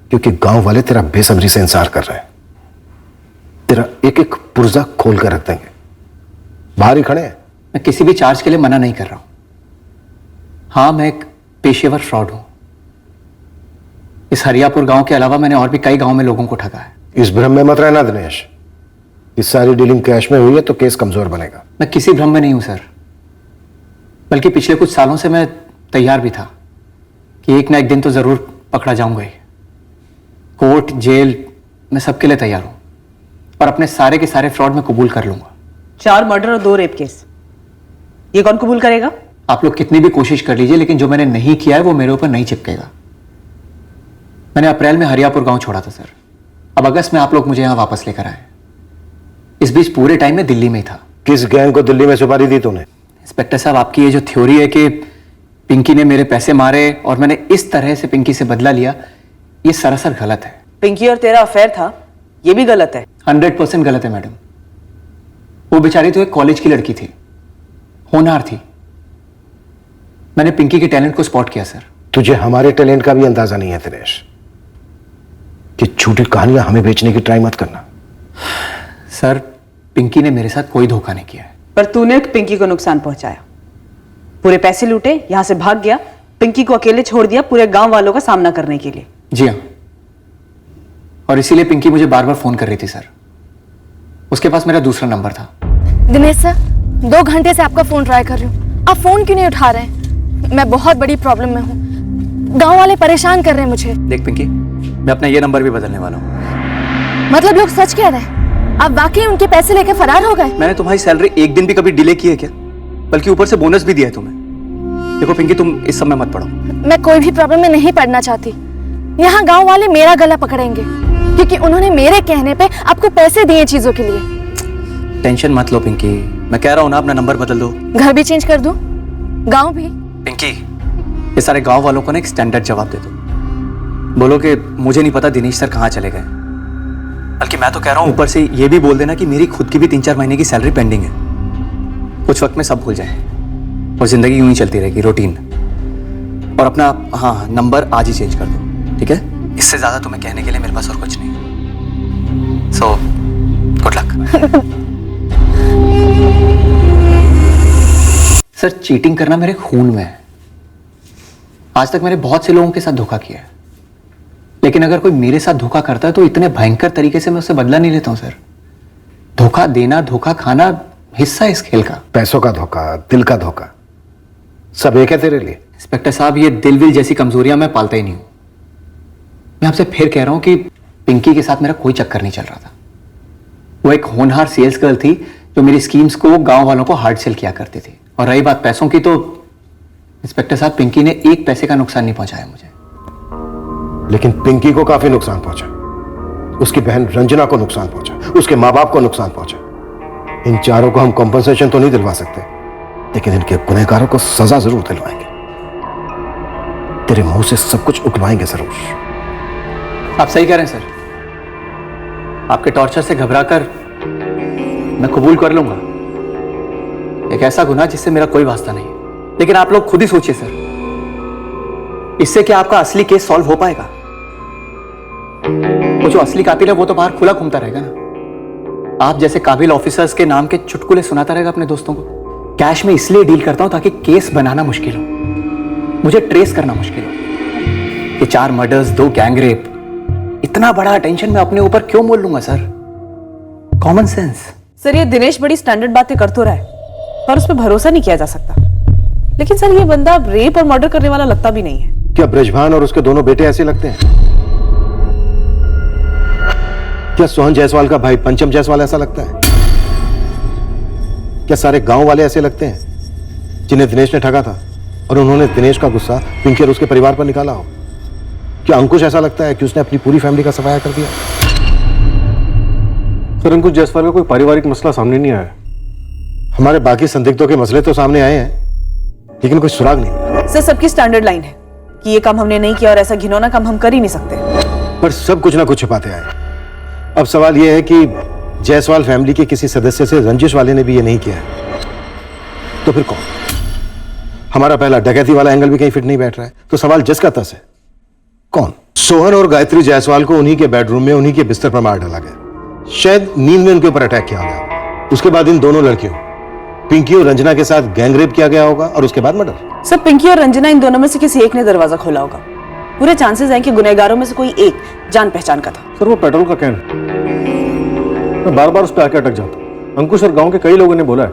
क्योंकि गांव वाले तेरा बेसब्री से इंतजार कर रहे हैं। तेरा एक एक पुर्जा खोल कर रख देंगे। बाहर ही खड़े हैं। मैं किसी भी चार्ज के लिए मना नहीं कर रहा हूं। हाँ, मैं एक पेशेवर फ्रॉड हूं। इस हरियापुर गांव के अलावा मैंने और भी कई गांव में लोगों को ठगा है। इस भ्रम में मत रहना दिनेश। इस सारी डीलिंग कैश में हुई है तो केस कमजोर बनेगा। मैं किसी भ्रम में नहीं हूं सर, बल्कि पिछले कुछ सालों से मैं तैयार भी था कि एक ना एक दिन तो जरूर पकड़ा जाऊंगा ही। कोर्ट, जेल, मैं सबके लिए तैयार हूं और अपने सारे के सारे फ्रॉड में कबूल कर लूंगा। 4 मर्डर और 2 रेप केस, ये कौन कबूल करेगा? आप लोग कितनी भी कोशिश कर लीजिए, लेकिन जो मैंने नहीं किया है वो मेरे ऊपर नहीं चिपकेगा। मैंने अप्रैल में हरियापुर गांव छोड़ा था सर। अब अगस्त में आप लोग मुझे यहां वापस लेकर आए। इस बीच पूरे टाइम में दिल्ली में ही था। किस गैंग को दिल्ली में सुपारी दी तूने? इंस्पेक्टर साहब, आपकी ये जो थ्योरी है कि पिंकी ने मेरे पैसे मारे और मैंने इस तरह से पिंकी से बदला लिया, ये सरासर गलत है। पिंकी और तेरा अफेयर था, ये भी गलत है। 100% गलत है मैडम। वो बेचारी तो एक कॉलेज की लड़की थी, होनहार थी। मैंने पिंकी के टैलेंट को स्पॉट किया सर। तुझे हमारे टैलेंट का भी अंदाजा नहीं है दिनेश, कि झूठी कहानियां हमें बेचने की ट्राई मत करना। सर, पिंकी ने मेरे साथ कोई धोखा नहीं किया है। पर तूने पिंकी को नुकसान पहुंचाया, पूरे पैसे लूटे, यहां से भाग गया, पिंकी को अकेले छोड़ दिया पूरे गांव वालों का सामना करने के लिए। जी हाँ, और इसीलिए पिंकी मुझे बार बार फोन कर रही थी सर। उसके पास मेरा दूसरा नंबर था। दिनेश सर, 2 घंटे से आपका फोन ट्राई कर रही हूँ, आप फोन क्यों नहीं उठा रहे हैं? मैं बहुत बड़ी प्रॉब्लम में हूँ, गांव वाले परेशान कर रहे हैं मुझे। देख पिंकी, मैं अपना ये नंबर भी बदलने वाला हूँ। मतलब लोग सच कह रहे हैं, आप वाकई उनके पैसे लेकर फरार हो गए? मैंने तुम्हारी सैलरी एक दिन भी कभी डिले की है क्या? बल्कि ऊपर से बोनस भी दिया है तुम्हें। देखो पिंकी, तुम इस सब में मत पड़ो। मैं कोई भी प्रॉब्लम में नहीं पड़ना चाहती। यहाँ गांव वाले मेरा गला पकड़ेंगे क्योंकि उन्होंने मेरे कहने पे आपको पैसे दिए चीजों के लिए। टेंशन मत लो पिंकी, मैं कह रहा हूँ ना, अपना नंबर बदल दो। घर भी चेंज कर दूं, गांव भी? पिंकी, ये सारे गांव वालों को ना एक स्टैंडर्ड जवाब दे दो। बोलो कि मुझे नहीं पता दिनेश सर कहाँ चले गए। बल्कि मैं तो कह रहा हूँ ऊपर से ये भी बोल देना कि मेरी खुद की भी 3-4 महीने की सैलरी पेंडिंग है। कुछ वक्त में सब भूल जाए और जिंदगी यूं ही चलती रहेगी, रूटीन। और अपना हाँ नंबर आज ही चेंज कर दो, ठीक है? इससे ज्यादा तुम्हें कहने के लिए मेरे पास और कुछ नहीं। So good luck. Sir cheating करना मेरे खून में है। आज तक मैंने बहुत से लोगों के साथ धोखा किया है, लेकिन अगर कोई मेरे साथ धोखा करता है तो इतने भयंकर तरीके से मैं उससे बदला नहीं लेता हूं सर। धोखा देना, धोखा खाना हिस्सा है इस खेल का। पैसों का धोखा, दिल का धोखा, सब एक है तेरे लिए। इंस्पेक्टर साहब, ये दिल विल जैसी कमजोरियां मैं पालता ही नहीं हूं। मैं आपसे फिर कह रहा हूं कि पिंकी के साथ मेरा कोई चक्कर नहीं चल रहा था। वो एक होनहार सेल्स गर्ल थी जो मेरी स्कीम्स को गांव वालों को हार्ड सेल किया करती थी। और रही बात पैसों की, तो इंस्पेक्टर साहब पिंकी ने एक पैसे का नुकसान नहीं पहुंचाया मुझे। लेकिन पिंकी को काफी नुकसान पहुंचा, उसकी बहन रंजना को नुकसान पहुंचा, उसके मां बाप को नुकसान पहुंचा। इन चारों को हम कॉम्पनसेशन तो नहीं दिलवा सकते, लेकिन इनके गुनहगारों को सजा जरूर दिलवाएंगे। तेरे मुंह से सब कुछ उगलवाएंगे सरोज। आप सही कह रहे हैं सर। आपके टॉर्चर से घबराकर मैं कबूल कर लूंगा एक ऐसा गुनाह जिससे मेरा कोई वास्ता नहीं है। लेकिन आप लोग खुद ही सोचिए सर, इससे क्या आपका असली केस सॉल्व हो पाएगा? वो जो असली कातिल है वो तो बाहर खुला घूमता रहेगा ना। आप जैसे काबिल ऑफिसर्स के नाम के चुटकुले सुनाता रहेगा अपने दोस्तों को। कैश में इसलिए डील करता हूं ताकि केस बनाना मुश्किल हो, मुझे ट्रेस करना मुश्किल हो। ये 4 मर्डर्स, 2 गैंग रेप, इतना बड़ा अटेंशन मैं अपने ऊपर क्यों मोल लूंगा सर? Common sense. सर ये दिनेश बड़ी स्टैंडर्ड बातें कर तो रहा है, पर उस पर भरोसा नहीं किया जा सकता। लेकिन सर ये बंदा रेप और मर्डर करने वाला लगता भी नहीं है। क्या ब्रजभान और उसके दोनों बेटे ऐसे लगते हैं? क्या सोहन जायसवाल का भाई पंचम जायसवाल ऐसा लगता है? क्या सारे गांव वाले ऐसे लगते हैं जिन्हें दिनेश ने ठगा था और उन्होंने दिनेश का गुस्सा पिंकी और उसके परिवार पर निकाला हो? क्या अंकुश ऐसा लगता है कि उसने अपनी पूरी फैमिली का सफाया कर दिया? सर अंकुश जायसवाल का कोई पारिवारिक मसला सामने नहीं आया। हमारे बाकी संदिग्धों के मसले तो सामने आए हैं, लेकिन कोई सुराग नहीं। सर सबकी स्टैंडर्ड लाइन है कि ये काम हमने नहीं किया और ऐसा घिनौना काम हम कर ही नहीं सकते। पर सब कुछ ना कुछ छिपाते आए। अब सवाल यह है कि जायसवाल फैमिली के किसी सदस्य से रंजिश वाले ने भी ये नहीं किया है, तो फिर कौन? हमारा पहला डकैती वाला एंगल भी कहीं फिट नहीं बैठ रहा है, तो सवाल जस का तस है, कौन? सोहन और गायत्री जायसवाल को उन्हीं के बेडरूम में उन्हीं के बिस्तर पर मार डाला गया। शायद नींद में उनके ऊपर अटैक किया गया। उसके बाद इन दोनों लड़कियों पिंकी और रंजना के साथ गैंगरेप किया गया होगा और उसके बाद मर्डर। सर पिंकी और रंजना इन दोनों में से किसी एक ने दरवाजा खोला होगा। पूरे चांसेस हैं कि गुनहगारों में से कोई एक जान पहचान का था। सर वो पेट्रोल का कैन, मैं बार बार उस पर आके अटक जाता। अंकुश और गांव के कई लोगों ने बोला है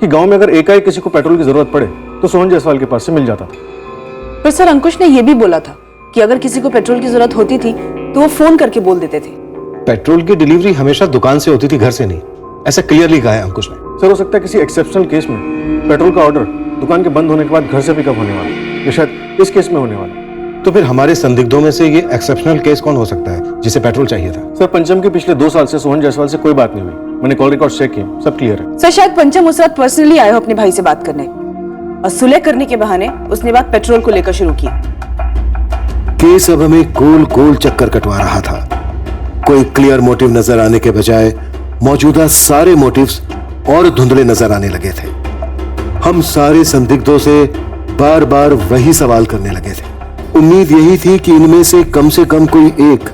कि गांव में अगर एकाएक किसी को पेट्रोल की जरूरत पड़े तो सोहन जायसवाल के पास से मिल जाता था। पर सर अंकुश ने यह भी बोला था कि अगर किसी को पेट्रोल की जरूरत होती थी तो वो फोन करके बोल देते थे। पेट्रोल की डिलीवरी हमेशा दुकान से होती थी, घर से नहीं, ऐसा क्लियरली कहा है अंकुश ने। सर हो सकता है किसी एक्सेप्शनल केस में पेट्रोल का ऑर्डर दुकान के बंद होने के बाद घर से पिकअप होने वाला, या शायद इस केस में होने वाला। तो फिर हमारे संदिग्धों में से ये एक्सेप्शनल केस कौन हो सकता है जिसे पेट्रोल चाहिए था? सर पंचम के पिछले 2 साल से सोहन जायसवाल से कोई बात नहीं हुई। मैंने कॉल रिकॉर्ड चेक किए, सब क्लियर है। सर शायद पंचम उस रात पर्सनली आए हो अपने भाई से बात करने और सुलह करने के बहाने उसने बात पेट्रोल को लेकर शुरू की। केस अब हमें गोल गोल चक्कर कटवा रहा था। कोई क्लियर मोटिव नजर आने के बजाय मौजूदा सारे मोटिव्स और धुंधले नजर आने लगे थे। हम सारे संदिग्धों से बार बार वही सवाल करने लगे थे। उम्मीद यही थी कि इनमें से कम कोई एक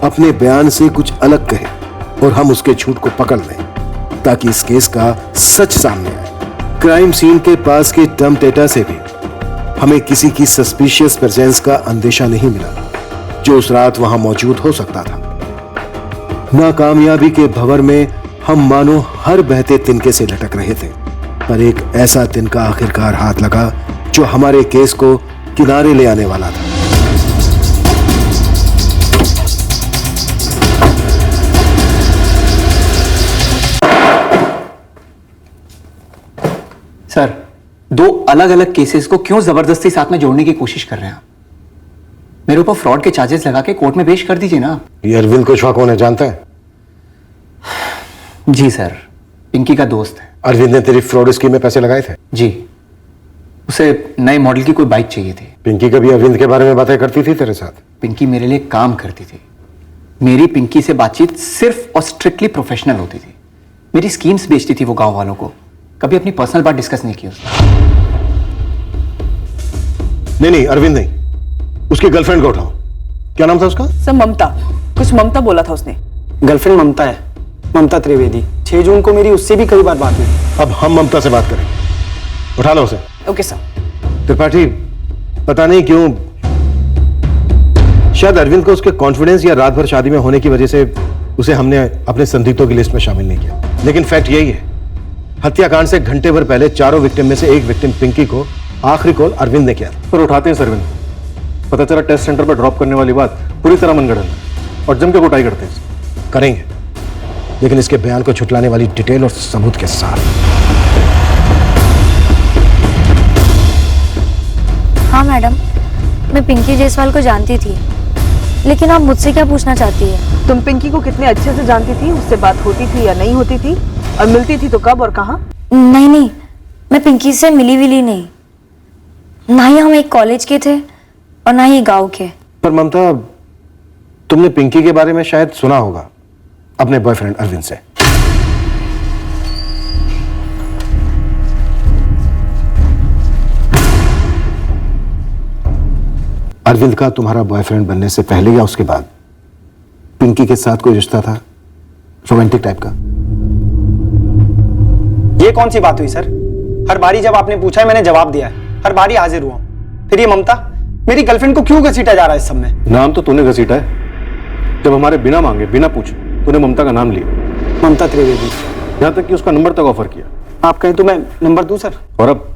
अपने बयान से कुछ अलग कहे और हम उसके झूठ को पकड़ लें ताकि इस केस का सच सामने आए। क्राइम सीन के पास के टर्म डेटा से भी हमें किसी की सस्पिशियस प्रेजेंस का अंदेशा नहीं मिला जो उस रात वहां मौजूद हो सकता था। नाकामयाबी के भंवर में हम मानो हर बहते तिनके से लटक रहे थे, पर एक ऐसा तिनका आखिरकार हाथ लगा जो हमारे केस को किनारे ले आने वाला था। सर 2 अलग अलग केसेस को क्यों जबरदस्ती साथ में जोड़ने की कोशिश कर रहे हैं आप? मेरे ऊपर फ्रॉड के चार्जेस लगा के कोर्ट में पेश कर दीजिए ना। ये अरविंद कुशवाहा कौन है जानता है? जी सर, पिंकी का दोस्त है। अरविंद ने तेरी फ्रॉड स्कीम में पैसे लगाए थे? जी, उसे नए मॉडल की कोई बाइक चाहिए थी। पिंकी कभी अरविंद के बारे में बातें करती थी तेरे साथ? पिंकी मेरे लिए काम करती थी। मेरी पिंकी से बातचीत सिर्फ और स्ट्रिक्टली प्रोफेशनल होती थी। मेरी स्कीम्स बेचती थी वो गांव वालों को, कभी अपनी पर्सनल बात डिस्कस नहीं की उसने। नहीं अरविंद नहीं, उसकी गर्लफ्रेंड को उठाओ। क्या नाम था उसका? सर ममता, कुछ ममता बोला था उसने। गर्लफ्रेंड ममता है, ममता त्रिवेदी। 6 जून को मेरी उससे भी कई बार बात हुई। अब हम ममता से बात करें। उठा लो उसे। Okay sir. त्रिपाठी, पता नहीं क्यों शायद अरविंद को उसके कॉन्फिडेंस या रात भर शादी में होने की वजह से उसे हमने अपने संदिग्धों की लिस्ट में शामिल नहीं किया। लेकिन फैक्ट यही है, हत्याकांड से घंटे भर पहले चारों विक्टिम में से एक विक्टिम पिंकी को आखिरी कॉल अरविंद ने किया था। पर उठाते हैं अरविंद। पता चला टेस्ट सेंटर पर ड्रॉप करने वाली बात पूरी तरह मनगढ़ंत है और जम के कुटाई करते हैं। करेंगे, लेकिन इसके बयान को छुटलाने वाली डिटेल और सबूत के साथ। हाँ मैडम, मैं पिंकी जायसवाल को जानती थी, लेकिन आप मुझसे क्या पूछना चाहती है? तुम पिंकी को कितने अच्छे से जानती थी? उससे बात होती थी या नहीं होती थी? और मिलती थी तो कब और कहाँ? नहीं, मैं पिंकी से मिली विली नहीं। ना ही हम एक कॉलेज के थे और ना ही गांव के। पर ममता, तुमने पिंकी के बारे में शायद सुना होगा अपने बॉयफ्रेंड अरविंद से। अरविंद का तुम्हारा बॉयफ्रेंड बनने से पहले या उसके बाद पिंकी के साथ कोई रिश्ता था, रोमांटिक टाइप का? ये कौन सी बात हुई सर? हर बारी जब आपने पूछा है मैंने जवाब दिया है, हर बारी हाजिर हुआ। फिर ये ममता, मेरी गर्लफ्रेंड को क्यों घसीटा जा रहा है इस सब में? नाम तो तूने घसीटा है। जब हमारे बिना मांगे बिना पूछे तूने ममता का नाम लिया, ममता त्रिवेदी, यहां तक कि उसका नंबर तक ऑफर किया। आप कहें तो मैं नंबर दूं सर? और अब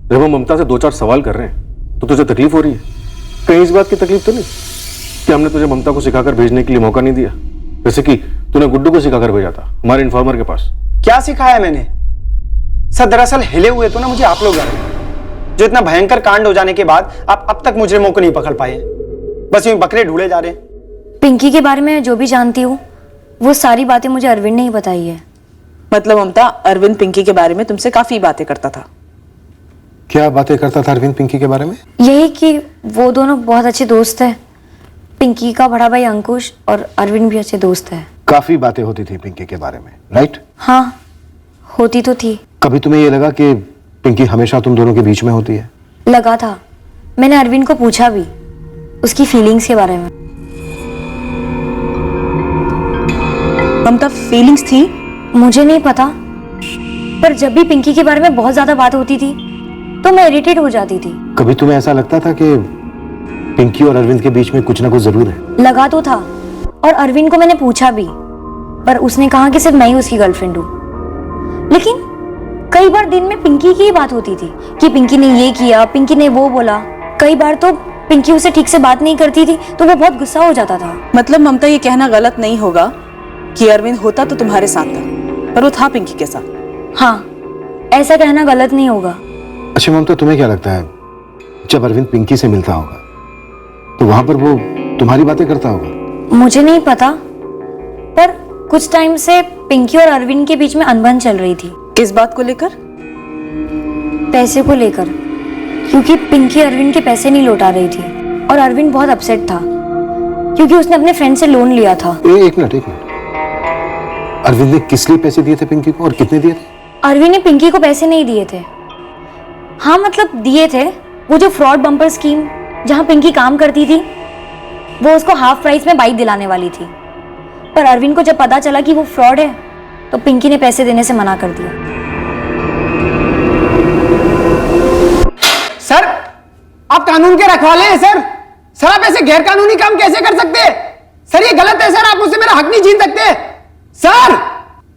जब हम ममता से 2-4 सवाल कर रहे हैं तो तुझे तकलीफ हो रही है? कहीं इस बात की तकलीफ तो नहीं कि हमने तुझे ममता को सिखाकर भेजने के लिए मौका नहीं दिया, जैसे कि तूने गुड्डू को सिखाकर भेजा था हमारे इन्फॉर्मर के पास? क्या सिखाया मैंने सर? दरअसल हिले हुए तो ना मुझे आप लोग जो इतना भयंकर कांड हो जाने के बाद आप अब तक मुजरिमों को नहीं पकड़ पाए, बस यूं बकरे ढूंढे जा रहे हैं। पिंकी के बारे में जो भी जानती हूँ वो सारी बातें मुझे अरविंद ने ही बताई है। मतलब ममता, अरविंद पिंकी के बारे में तुमसे काफी बातें करता था? क्या बातें करता था अरविंद पिंकी के बारे में? यही कि वो दोनों बहुत अच्छे दोस्त हैं। पिंकी का बड़ा भाई अंकुश और अरविंद भी अच्छे दोस्त हैं। काफी बातें होती थी पिंकी के बारे में, राइट? हाँ, होती तो थी। कभी तुम्हें ये लगा कि पिंकी हमेशा तुम दोनों के बीच में होती है? लगा था। मैंने अरविंद को पूछा भी उसकी फीलिंग्स के बारे में। ममता, फीलिंग्स थी? मुझे नहीं पता, पर जब भी पिंकी के बारे में बहुत ज्यादा बात होती थी तो मैं इरिटेट हो जाती थी। कभी तुम्हें ऐसा लगता था कि पिंकी और अरविंद के बीच में कुछ ना कुछ जरूर है? लगा तो था, और अरविंद को मैंने पूछा भी, पर उसने कहा कि सिर्फ मैं ही उसकी गर्लफ्रेंड हूँ। लेकिन कई बार दिन में पिंकी की ही बात होती थी कि पिंकी ने ये किया, पिंकी ने वो बोला। कई बार तो पिंकी उसे ठीक से बात नहीं करती थी तो वो बहुत गुस्सा हो जाता था। मतलब ममता, ये कहना गलत नहीं होगा कि अरविंद होता तो तुम्हारे साथ था, पर वो था पिंकी के साथ? हाँ, ऐसा कहना गलत नहीं होगा। अच्छा ममता, तुम्हें क्या लगता है जब अरविंद पिंकी से मिलता होगा तो वहां पर वो तुम्हारी बातें करता होगा? मुझे नहीं पता, पर कुछ टाइम से पिंकी और अरविंद के बीच में अनबन चल रही थी। किस बात को लेकर? पैसे को लेकर, क्योंकि पिंकी अरविंद के पैसे नहीं लौटा रही थी और अरविंद बहुत अपसेट था क्योंकि उसने अपने फ्रेंड से लोन लिया था। एक मिनट। अरविंद ने किस लिए पैसे दिए थे पिंकी को और कितने दिए थे? अरविंद ने पिंकी को पैसे नहीं दिए थे। हाँ, मतलब दिए थे। वो जो फ्रॉड बम्पर स्कीम जहां पिंकी काम करती थी, वो उसको हाफ प्राइस में बाइक दिलाने वाली थी, पर अरविंद को जब पता चला कि वो फ्रॉड है तो पिंकी ने पैसे देने से मना कर दिया। सर, आप कानून के रखवाले हैं सर। सर, आप ऐसे गैर कानूनी काम कैसे कर सकते हैं? सर, ये गलत है सर। आप मुझसे मेरा हक नहीं छीन सकते सर।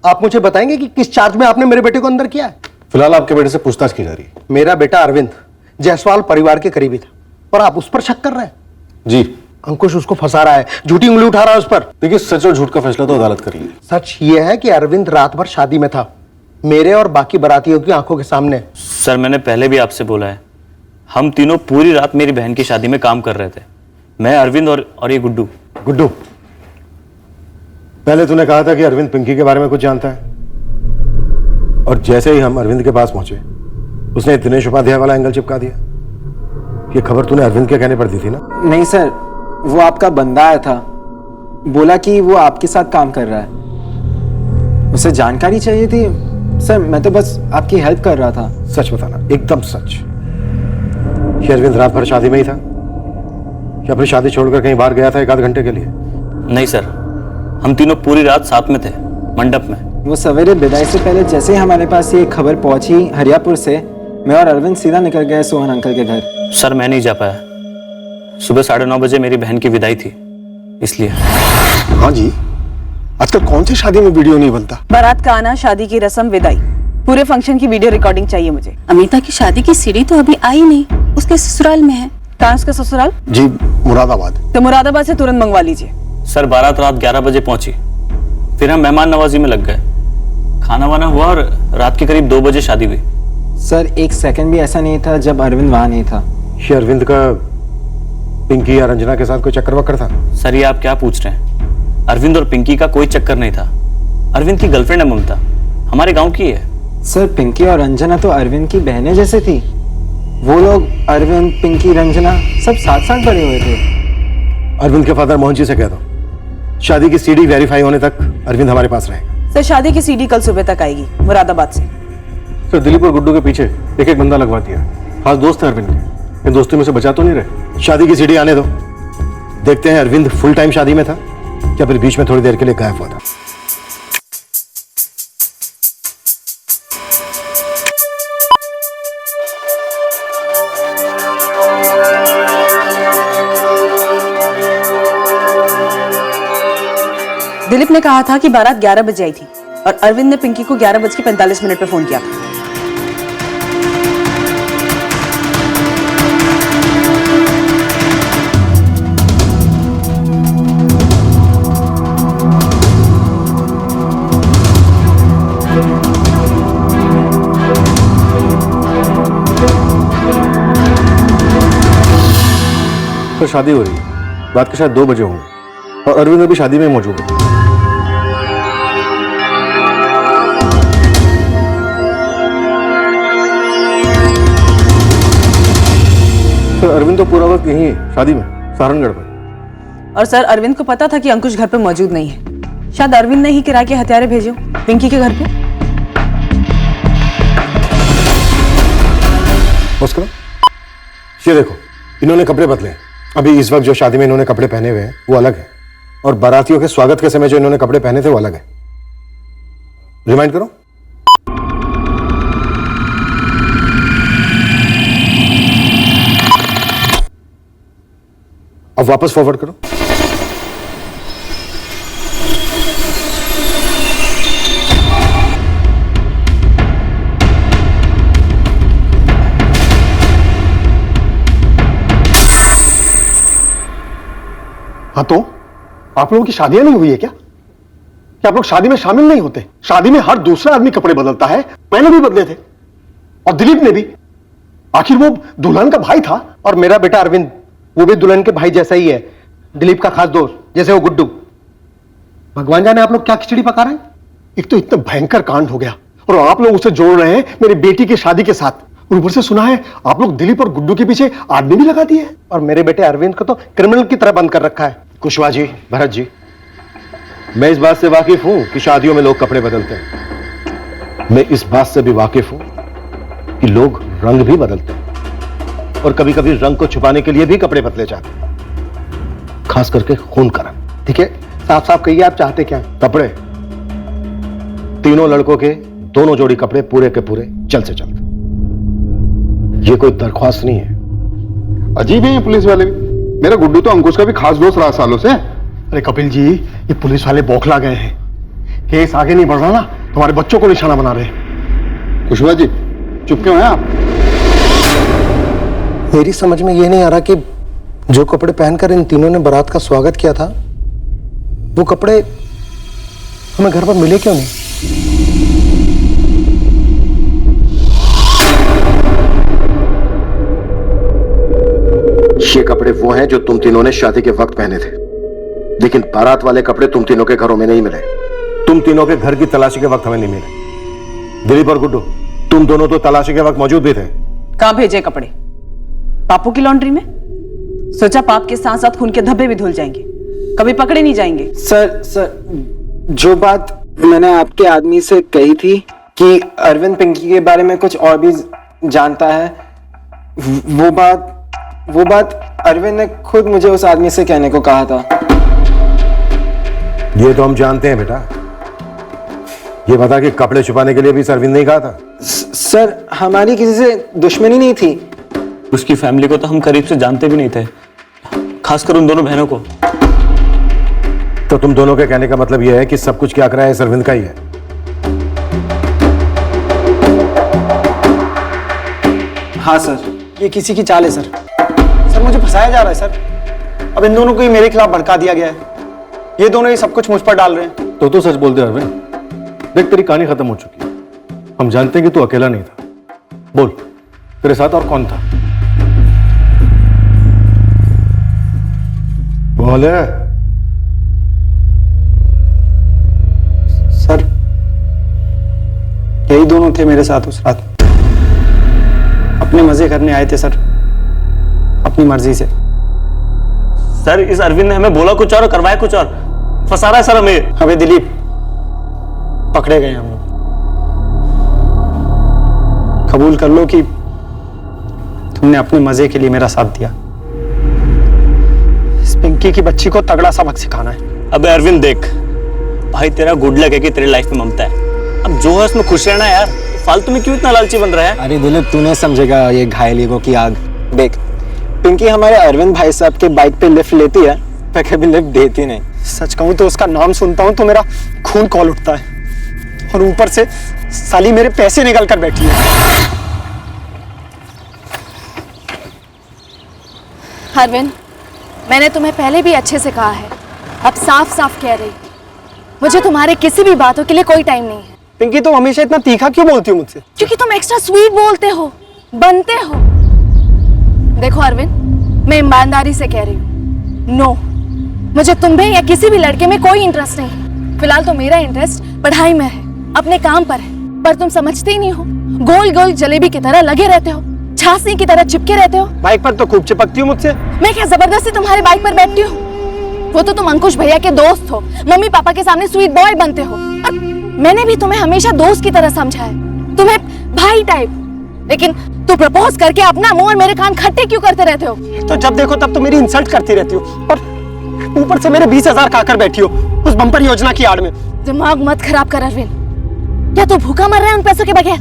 आप मुझे बताएंगे कि किस चार्ज में आपने मेरे बेटे को अंदर किया है? फिलहाल आपके बेटे से पूछताछ की जा रही है। मेरा बेटा अरविंद जायसवाल परिवार के करीबी था और आप उस पर शक कर रहे हैं? जी। अंकुश उसको फंसा रहा है, झूठी उंगली उठा रहा है उस पर। देखिए, सच और झूठ का फैसला तो अदालत करेगी। सच ये है कि अरविंद रात भर शादी में था, मेरे और बाकी बारातियों की आंखों के सामने। सर, मैंने पहले भी आपसे बोला है, हम तीनों पूरी रात मेरी बहन की शादी में काम कर रहे थे। मैं, अरविंद और ये गुड्डू। गुड्डू, पहले तूने कहा था कि अरविंद पिंकी के बारे में कुछ जानता है, और जैसे ही हम अरविंद के पास पहुंचे उसने दिनेश उपाध्याय वाला एंगल चिपका दिया। ये खबर तूने अरविंद के कहने पर दी थी ना? नहीं सर, वो आपका बंदा आया था, बोला कि वो आपके साथ काम कर रहा है, उसे जानकारी चाहिए थी। सर, मैं तो बस आपकी हेल्प कर रहा था। सच बताना, एकदम सच। ये अरविंद रात भर शादी में ही था या अपनी शादी छोड़कर कहीं बाहर गया था 1 आध घंटे के लिए? नहीं सर, हम तीनों पूरी रात साथ में थे, मंडप में। वो सवेरे विदाई से पहले जैसे ही हमारे पास ये खबर पहुंची हरियापुर से मैं और अरविंद सीधा निकल गए सोहन अंकल के घर। सर मैं नहीं जा पाया, सुबह 9:30 बजे मेरी बहन की विदाई थी, इसलिए। हाँ जी, आजकल कौन सी शादी में वीडियो नहीं बनता। बारात का आना, शादी की रस्म, विदाई, पूरे फंक्शन की वीडियो रिकॉर्डिंग चाहिए मुझे। अमिता की शादी की सीढ़ी तो अभी आई नहीं, उसके ससुराल में है। कहाँ उसका ससुराल? जी मुरादाबाद। तो मुरादाबाद से तुरंत मंगवा लीजिए। सर बारात रात 11 बजे पहुंची, फिर हम मेहमान नवाजी में लग गए, खाना वाना हुआ और रात के करीब 2 बजे शादी हुई। सर एक सेकंड भी ऐसा नहीं था जब अरविंद वहां नहीं था। ये अरविंद का पिंकी या रंजना के साथ कोई चक्कर वक्कर था? सर ये आप क्या पूछ रहे हैं? अरविंद और पिंकी का कोई चक्कर नहीं था। अरविंद की गर्लफ्रेंड है ममता, हमारे गांव की है। सर पिंकी और रंजना तो अरविंद की बहनें जैसे थी। वो लोग अरविंद, पिंकी, रंजना सब साथ साथ बड़े हुए थे। अरविंद के फादर मोहन जी से कह दो, शादी की सीडी वेरीफाई होने तक अरविंद हमारे पास रहेगा। सर शादी की सीडी कल सुबह तक आएगी मुरादाबाद से। सर दिलीप और गुड्डू के पीछे एक एक बंदा लगवा दिया, खास दोस्त है अरविंद के, इन दोस्ती में से बचा तो नहीं रहे। शादी की सीडी आने दो, देखते हैं अरविंद फुल टाइम शादी में था या फिर बीच में थोड़ी देर के लिए गायब हुआ था। दिलीप ने कहा था कि बारात 11 बजे आई थी और अरविंद ने पिंकी को 11:45 पे फोन किया था। तो शादी हो रही है, रात के शायद 2 बजे होंगे और अरविंद अभी शादी में मौजूद है। सर अरविंद तो पूरा वक्त यहीं है, शादी में, सहारनगढ़ में। और सर अरविंद को पता था कि अंकुश घर पे मौजूद नहीं है। शायद अरविंद ने ही किराए के हथियारे भेजे पिंकी के घर पे। बस करो, ये देखो इन्होंने कपड़े बदले हैं। अभी इस वक्त जो शादी में इन्होंने कपड़े पहने हुए हैं वो अलग है, और बारातियों के स्वागत के समय जो इन्होंने कपड़े पहने थे वो अलग है। रिमाइंड करो। अब वापस फॉरवर्ड करो। हाँ तो आप लोगों की शादियां नहीं हुई है क्या? क्या आप लोग शादी में शामिल नहीं होते? शादी में हर दूसरा आदमी कपड़े बदलता है, मैंने भी बदले थे और दिलीप ने भी। आखिर वो दुल्हन का भाई था। और मेरा बेटा अरविंद वो भी दुल्हन के भाई जैसा ही है, दिलीप का खास दोस्त, जैसे वो गुड्डू। भगवान जाने आप लोग क्या खिचड़ी पका रहे हैं। एक तो इतना भयंकर कांड हो गया और आप लोग उसे जोड़ रहे हैं मेरी बेटी की शादी के साथ। और ऊपर से सुना है आप लोग दिलीप और गुड्डू के पीछे आदमी भी लगा दिए हैं। और मेरे बेटे अरविंद को तो क्रिमिनल की तरह बंद कर रखा है। कुशवाहा जी, भरत जी, मैं इस बात से वाकिफ हूं कि शादियों में लोग कपड़े बदलते हैं। मैं इस बात से भी वाकिफ हूं कि लोग रंग भी बदलते हैं और कभी कभी रंग को छुपाने के लिए भी कपड़े बदले जाते हैं, खास करके खून का रंग। ठीक है, साफ साफ कहिए आप चाहते क्या? कपड़े, तीनों लड़कों के दोनों जोड़ी कपड़े पूरे के पूरे जल्द से जल्द। ये कोई दरख्वास्त नहीं है। अजीब है ये पुलिस वाले भी। मेरा गुड्डू तो अंकुश का भी खास दोस्त रहा सालों से। अरे कपिल जी, ये पुलिस वाले बौखला गए हैं। केस आगे नहीं बढ़ रहा ना, तुम्हारे बच्चों को निशाना बना रहे हैं। कुशवाहा जी चुप क्यों हैं आप? मेरी समझ में ये नहीं आ रहा कि जो कपड़े पहनकर इन तीनों ने बारात का स्वागत किया था वो कपड़े हमें घर पर मिले क्यों नहीं? ये कपड़े वो हैं जो तुम तीनों ने शादी के वक्त पहने थे, लेकिन बारात वाले कपड़े तुम तीनों के घरों में नहीं मिले। तुम तीनों के घर की तलाशी के वक्त हमें नहीं मिले। दिलीप और गुड्डू, तुम दोनों तो तलाशी के वक्त मौजूद भी थे। कहां भेजे कपड़े? पापू की लॉन्ड्री में। सोचा पाप के साथ साथ खून के धब्बे भी धुल जाएंगे, कभी पकड़े नहीं जाएंगे। सर जो बात मैंने आपके आदमी से कही थी कि अरविंद पिंकी के बारे में कुछ और भी जानता है, वो बात अरविंद ने खुद मुझे उस आदमी से कहने को कहा था। ये तो हम जानते हैं बेटा, ये बता कि कपड़े छुपाने के लिए भी इस अरविंद ने कहा था? सर हमारी किसी से दुश्मनी नहीं थी। उसकी फैमिली को तो हम करीब से जानते भी नहीं थे, खासकर उन दोनों बहनों को। तो तुम दोनों के कहने का मतलब यह है कि सब कुछ क्या करा है इस अरविंद का ही है? हाँ सर, ये किसी की चाल है सर। सर मुझे फंसाया जा रहा है सर। अब इन दोनों को ही मेरे खिलाफ भड़का दिया गया है। ये दोनों ही सब कुछ मुझ पर डाल रहे हैं। तो सच बोल दे अरविंद, देख तेरी कहानी खत्म हो चुकी है। हम जानते हैं कि तू अकेला नहीं था। बोल, तेरे साथ और कौन था? बोल। सर यही दोनों थे मेरे साथ उस रात। अपने मजे करने आए थे सर, अपनी मर्जी से। सर इस अरविंद ने हमें बोला कुछ और करवाया कुछ और, फंसा रहा है सर हमें। अबे दिलीप, पकड़े गए हम लोग। कबूल कर लो कि तुमने अपने मजे के लिए मेरा साथ दिया। इस पिंकी की बच्ची को तगड़ा सबक सिखाना है। अबे अरविंद देख, भाई तेरा गुड लक है कि तेरी लाइफ में ममता है। अब जो है उसमें खुश रहना यार, फालतू में क्यों इतना लालची बन रहा है? अरे दिलीप, तू नहीं समझेगा ये घायल ईगो की आग। देख, पिंकी हमारे अरविंद भाई साहब के बाइक पे लिफ्ट लेती है, पर कभी लिफ्ट देती नहीं। सच कहूं तो उसका नाम सुनता हूं तो मेरा खून खौल उठता है। और ऊपर से साली मेरे पैसे निकल कर बैठी है। अरविंद, मैंने तुम्हें पहले भी अच्छे से कहा है, अब साफ साफ कह रही, मुझे तुम्हारे किसी भी बातों के लिए कोई टाइम नहीं है। पिंकी तुम हमेशा इतना तीखा क्यों बोलती हो मुझसे? क्योंकि तुम एक्स्ट्रा स्वीट बोलते हो, बनते हो। देखो अरविंद, मैं ईमानदारी से कह रही हूँ, नो, मुझे तुम में या किसी भी लड़के में कोई इंटरेस्ट नहीं। फिलहाल तो मेरा इंटरेस्ट पढ़ाई में है, अपने काम पर है। पर तुम समझते ही नहीं हो, गोल गोल जलेबी की तरह लगे रहते हो, छासनी की तरह चिपके रहते हो। बाइक पर तो खूब चिपकती हो मुझसे। मैं क्या जबरदस्ती तुम्हारे बाइक पर बैठती हूँ? वो तो तुम अंकुश भैया के दोस्त हो, मम्मी पापा के सामने स्वीट बॉय बनते हो। और मैंने भी तुम्हें हमेशा दोस्त की तरह समझा है, तुम्हें भाई टाइप। लेकिन तू प्रपोज करके अपना मुंह और मेरे कान खट्टे क्यों करते रहते हो? तो जब देखो तब तो मेरी इंसल्ट करती रहती हो, और ऊपर से मेरे 20,000 खाकर बैठी हो उस बम्पर योजना की आड़ में। दिमाग मत खराब कर अरविंद। क्या तू भूखा मर रहा है उन पैसों के बगैर?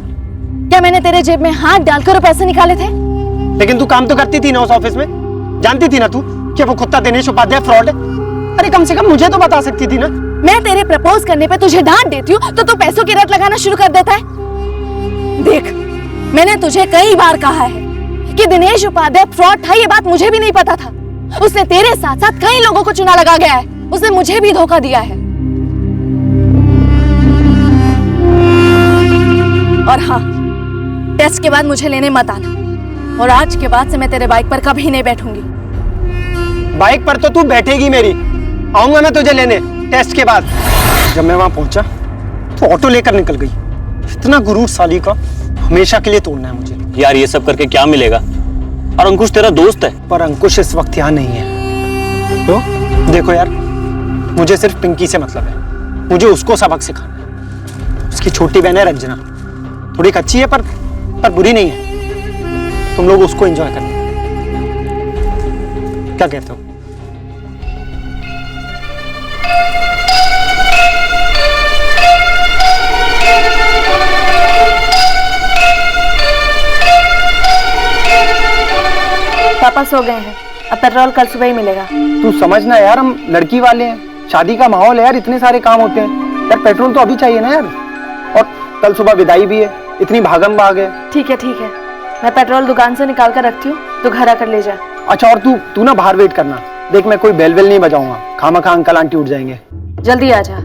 क्या मैंने तेरे जेब में हाथ डालकर वो पैसे निकाले थे? लेकिन तू काम तो करती थी ना उस ऑफिस में, जानती थी ना तू कि वो कुत्ता दिनेश उपाध्याय फ्रॉड है। अरे कम से कम मुझे तो बता सकती थी ना। मैं तेरे प्रपोज करने पे तुझे डांट देती हूँ तो तू पैसों की रट लगाना शुरू कर देता है। देख, मैंने तुझे कई बार कहा है कि दिनेश उपाध्याय फ्रॉड था, ये बात मुझे भी नहीं पता था। उसने तेरे साथ साथ कई लोगों को चुना लगा गया है, उसने मुझे भी धोखा दिया है। और हाँ, टेस्ट के बाद मुझे लेने मत आना, और आज के बाद से मैं तेरे बाइक पर कभी नहीं बैठूंगी। बाइक पर तो तू बैठेगी मेरी, आऊंगा मैं तुझे लेने टेस्ट के बाद। जब मैं वहां पहुंचा तो ऑटो लेकर निकल गई। इतना गुरूर साली का हमेशा के लिए तोड़ना है मुझे। यार ये सब करके क्या मिलेगा? और अंकुश तेरा दोस्त है। पर अंकुश इस वक्त यहाँ नहीं है। तो देखो यार, मुझे सिर्फ पिंकी से मतलब है, मुझे उसको सबक सिखाना है। उसकी छोटी बहन है रंजना, थोड़ी कच्ची है पर बुरी नहीं है। तुम लोग उसको एंजॉय करना, क्या कहते हो? पापा सो गए हैं, अब पेट्रोल कल सुबह ही मिलेगा। तू समझना यार, हम लड़की वाले हैं, शादी का माहौल है यार, इतने सारे काम होते हैं यार, पेट्रोल तो अभी चाहिए ना यार। और कल सुबह विदाई भी है, इतनी भागम भाग है। ठीक है, मैं पेट्रोल दुकान से निकाल कर रखती हूँ, तो घर आकर ले जा। अच्छा, और तू ना बाहर वेट करना। देख, मैं कोई बेल वेल नहीं बजाऊंगा, खामा अंकल आंटी उठ जाएंगे। जल्दी आ जा।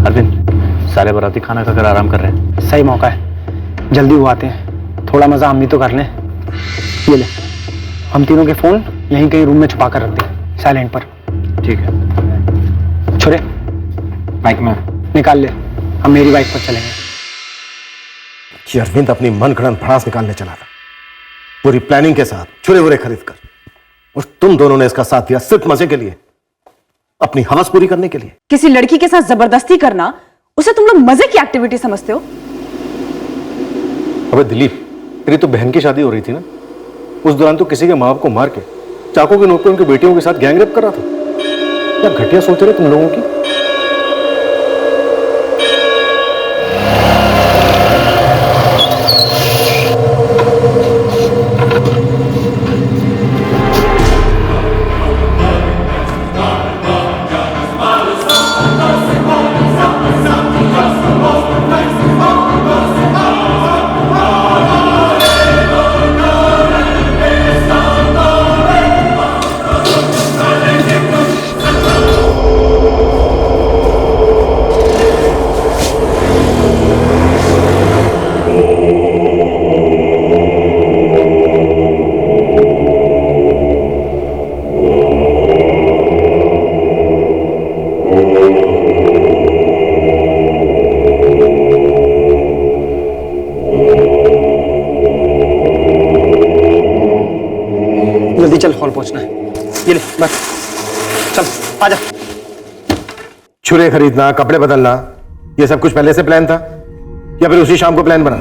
अरविंद, सारे बाराती खाना खाकर आराम कर रहे हैं। सही मौका है, जल्दी वो आते हैं, थोड़ा मजा हम भी तो कर लें। ये ले, हम तीनों के फोन यहीं कहीं रूम में छुपा कर रख दे, साइलेंट पर। ठीक है। छोरे, बाइक में निकाल ले, हम मेरी बाइक पर चलेंगे। कि अरविंद अपनी मनगढ़ंत भड़ास निकालने चला था, पूरी प्लानिंग के साथ, छुरे वुरे खरीद कर, और तुम दोनों ने इसका साथ दिया सिर्फ मजे के लिए, अपनी हवस पूरी करने के लिए। किसी लड़की के साथ जबरदस्ती करना, उसे तुम लोग मजे की एक्टिविटी समझते हो? अबे दिलीप, तेरी तो बहन की शादी हो रही थी ना, उस दौरान तो किसी के माँ बाप को मार के चाकू के नोक पे उनकी बेटियों के साथ गैंग रेप कर रहा था। क्या घटिया सोच रहे तुम लोगों की। चल आजा। छुरे खरीदना, कपड़े बदलना, ये सब कुछ पहले से प्लान था या फिर उसी शाम को प्लान बना?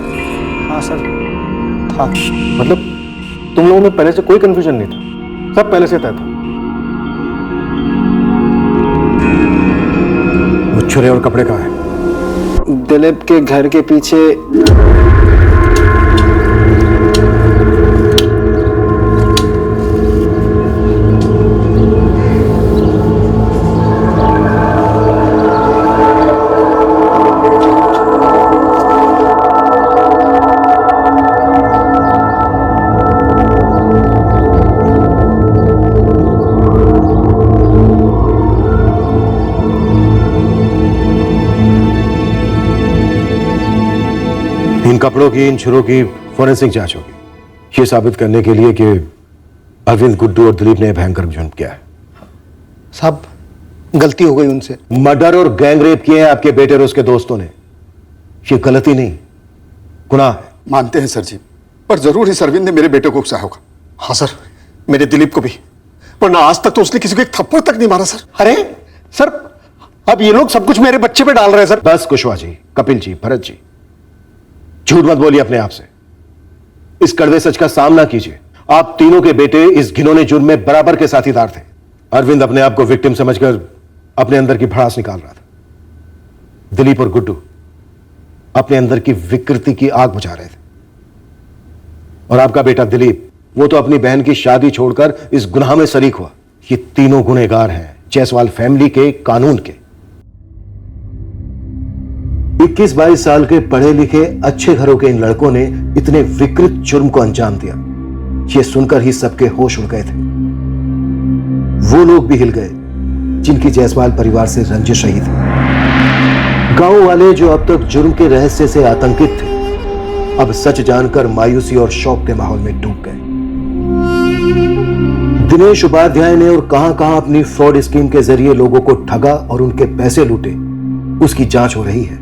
हाँ सर था। मतलब तुम लोगों में पहले से कोई कंफ्यूजन नहीं था, सब पहले से तय था। वो छुरे और कपड़े कहाँ हैं? दिलीप के घर के पीछे। इन कपड़ों की, इन छुरों की फॉरेंसिक जांच होगी, ये साबित करने के लिए कि अरविंद, गुड्डू और दिलीप ने भयंकर जुर्म किया है। साहब गलती हो गई उनसे। मर्डर और गैंग रेप किए हैं आपके बेटे और उसके दोस्तों ने। ये गलती नहीं, गुनाह है। मानते हैं सर जी, पर जरूर इस अरविंद ने मेरे बेटे को उकसाया होगा। हाँ सर, मेरे दिलीप को भी, वरना आज तक तो उसने किसी को एक थप्पड़ तक नहीं मारा सर। अरे सर, अब ये लोग सब कुछ मेरे बच्चे पे डाल रहे हैं सर। बस कुशवाहा जी, कपिल जी, भरत जी, झूठ मत बोलिए अपने आप से। इस कड़वे सच का सामना कीजिए। आप तीनों के बेटे इस घिनौने जुर्म में बराबर के साथीदार थे। अरविंद अपने आप को विक्टिम समझकर अपने अंदर की भड़ास निकाल रहा था। दिलीप और गुड्डू अपने अंदर की विकृति की आग बुझा रहे थे। और आपका बेटा दिलीप, वो तो अपनी बहन की शादी छोड़कर इस गुनाह में शरीक हुआ। ये तीनों गुनहगार हैं जायसवाल फैमिली के, कानून के। 21-22 साल के पढ़े लिखे अच्छे घरों के इन लड़कों ने इतने विकृत जुर्म को अंजाम दिया, ये सुनकर ही सबके होश उड़ गए थे। वो लोग भी हिल गए जिनकी जायसवाल परिवार से रंजिश रही थी। गांव वाले जो अब तक जुर्म के रहस्य से आतंकित थे, अब सच जानकर मायूसी और शौक के माहौल में डूब गए। दिनेश उपाध्याय ने और कहां अपनी फ्रॉड स्कीम के जरिए लोगों को ठगा और उनके पैसे लूटे, उसकी जांच हो रही है।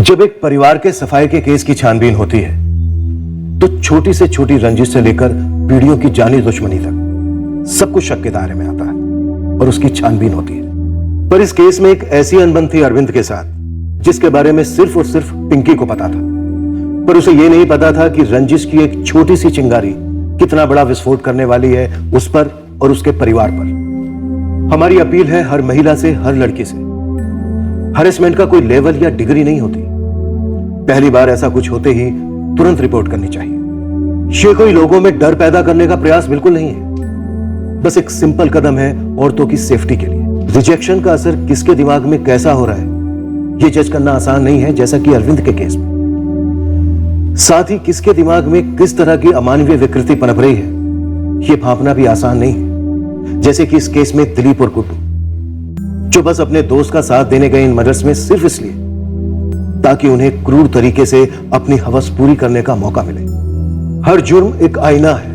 जब एक परिवार के सफाई के केस की छानबीन होती है तो छोटी से छोटी रंजिश से लेकर पीढ़ियों की जानी दुश्मनी तक सब कुछ शक के दायरे में आता है और उसकी छानबीन होती है। पर इस केस में एक ऐसी अनबन थी अरविंद के साथ जिसके बारे में सिर्फ और सिर्फ पिंकी को पता था, पर उसे यह नहीं पता था कि रंजिश की एक छोटी सी चिंगारी कितना बड़ा विस्फोट करने वाली है उस पर और उसके परिवार पर। हमारी अपील है हर महिला से, हर लड़की से, हरेसमेंट का कोई लेवल या डिग्री नहीं होती। पहली बार ऐसा कुछ होते ही तुरंत रिपोर्ट करनी चाहिए। ये कोई लोगों में डर पैदा करने का प्रयास बिल्कुल नहीं है, बस एक सिंपल कदम है औरतों की सेफ्टी के लिए। रिजेक्शन का असर किसके दिमाग में कैसा हो रहा है ये जज करना आसान नहीं है, जैसा कि अरविंद के केस में। साथ ही किसके दिमाग में किस तरह की अमानवीय विकृति पनप रही है ये भांपना भी आसान नहीं है, जैसे कि इस केस में दिलीप और गुड्डू, जो बस अपने दोस्त का साथ देने गए इन मर्डर्स में सिर्फ इसलिए ताकि उन्हें क्रूर तरीके से अपनी हवस पूरी करने का मौका मिले। हर जुर्म एक आईना है,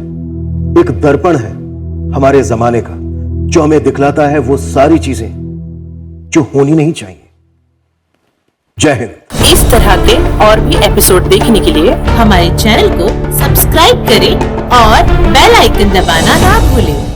एक दर्पण है हमारे जमाने का, जो हमें दिखलाता है वो सारी चीजें जो होनी नहीं चाहिए। जय हिंद। इस तरह के और भी एपिसोड देखने के लिए हमारे चैनल को सब्सक्राइब करें और बेल आइकन दबाना ना भूलें।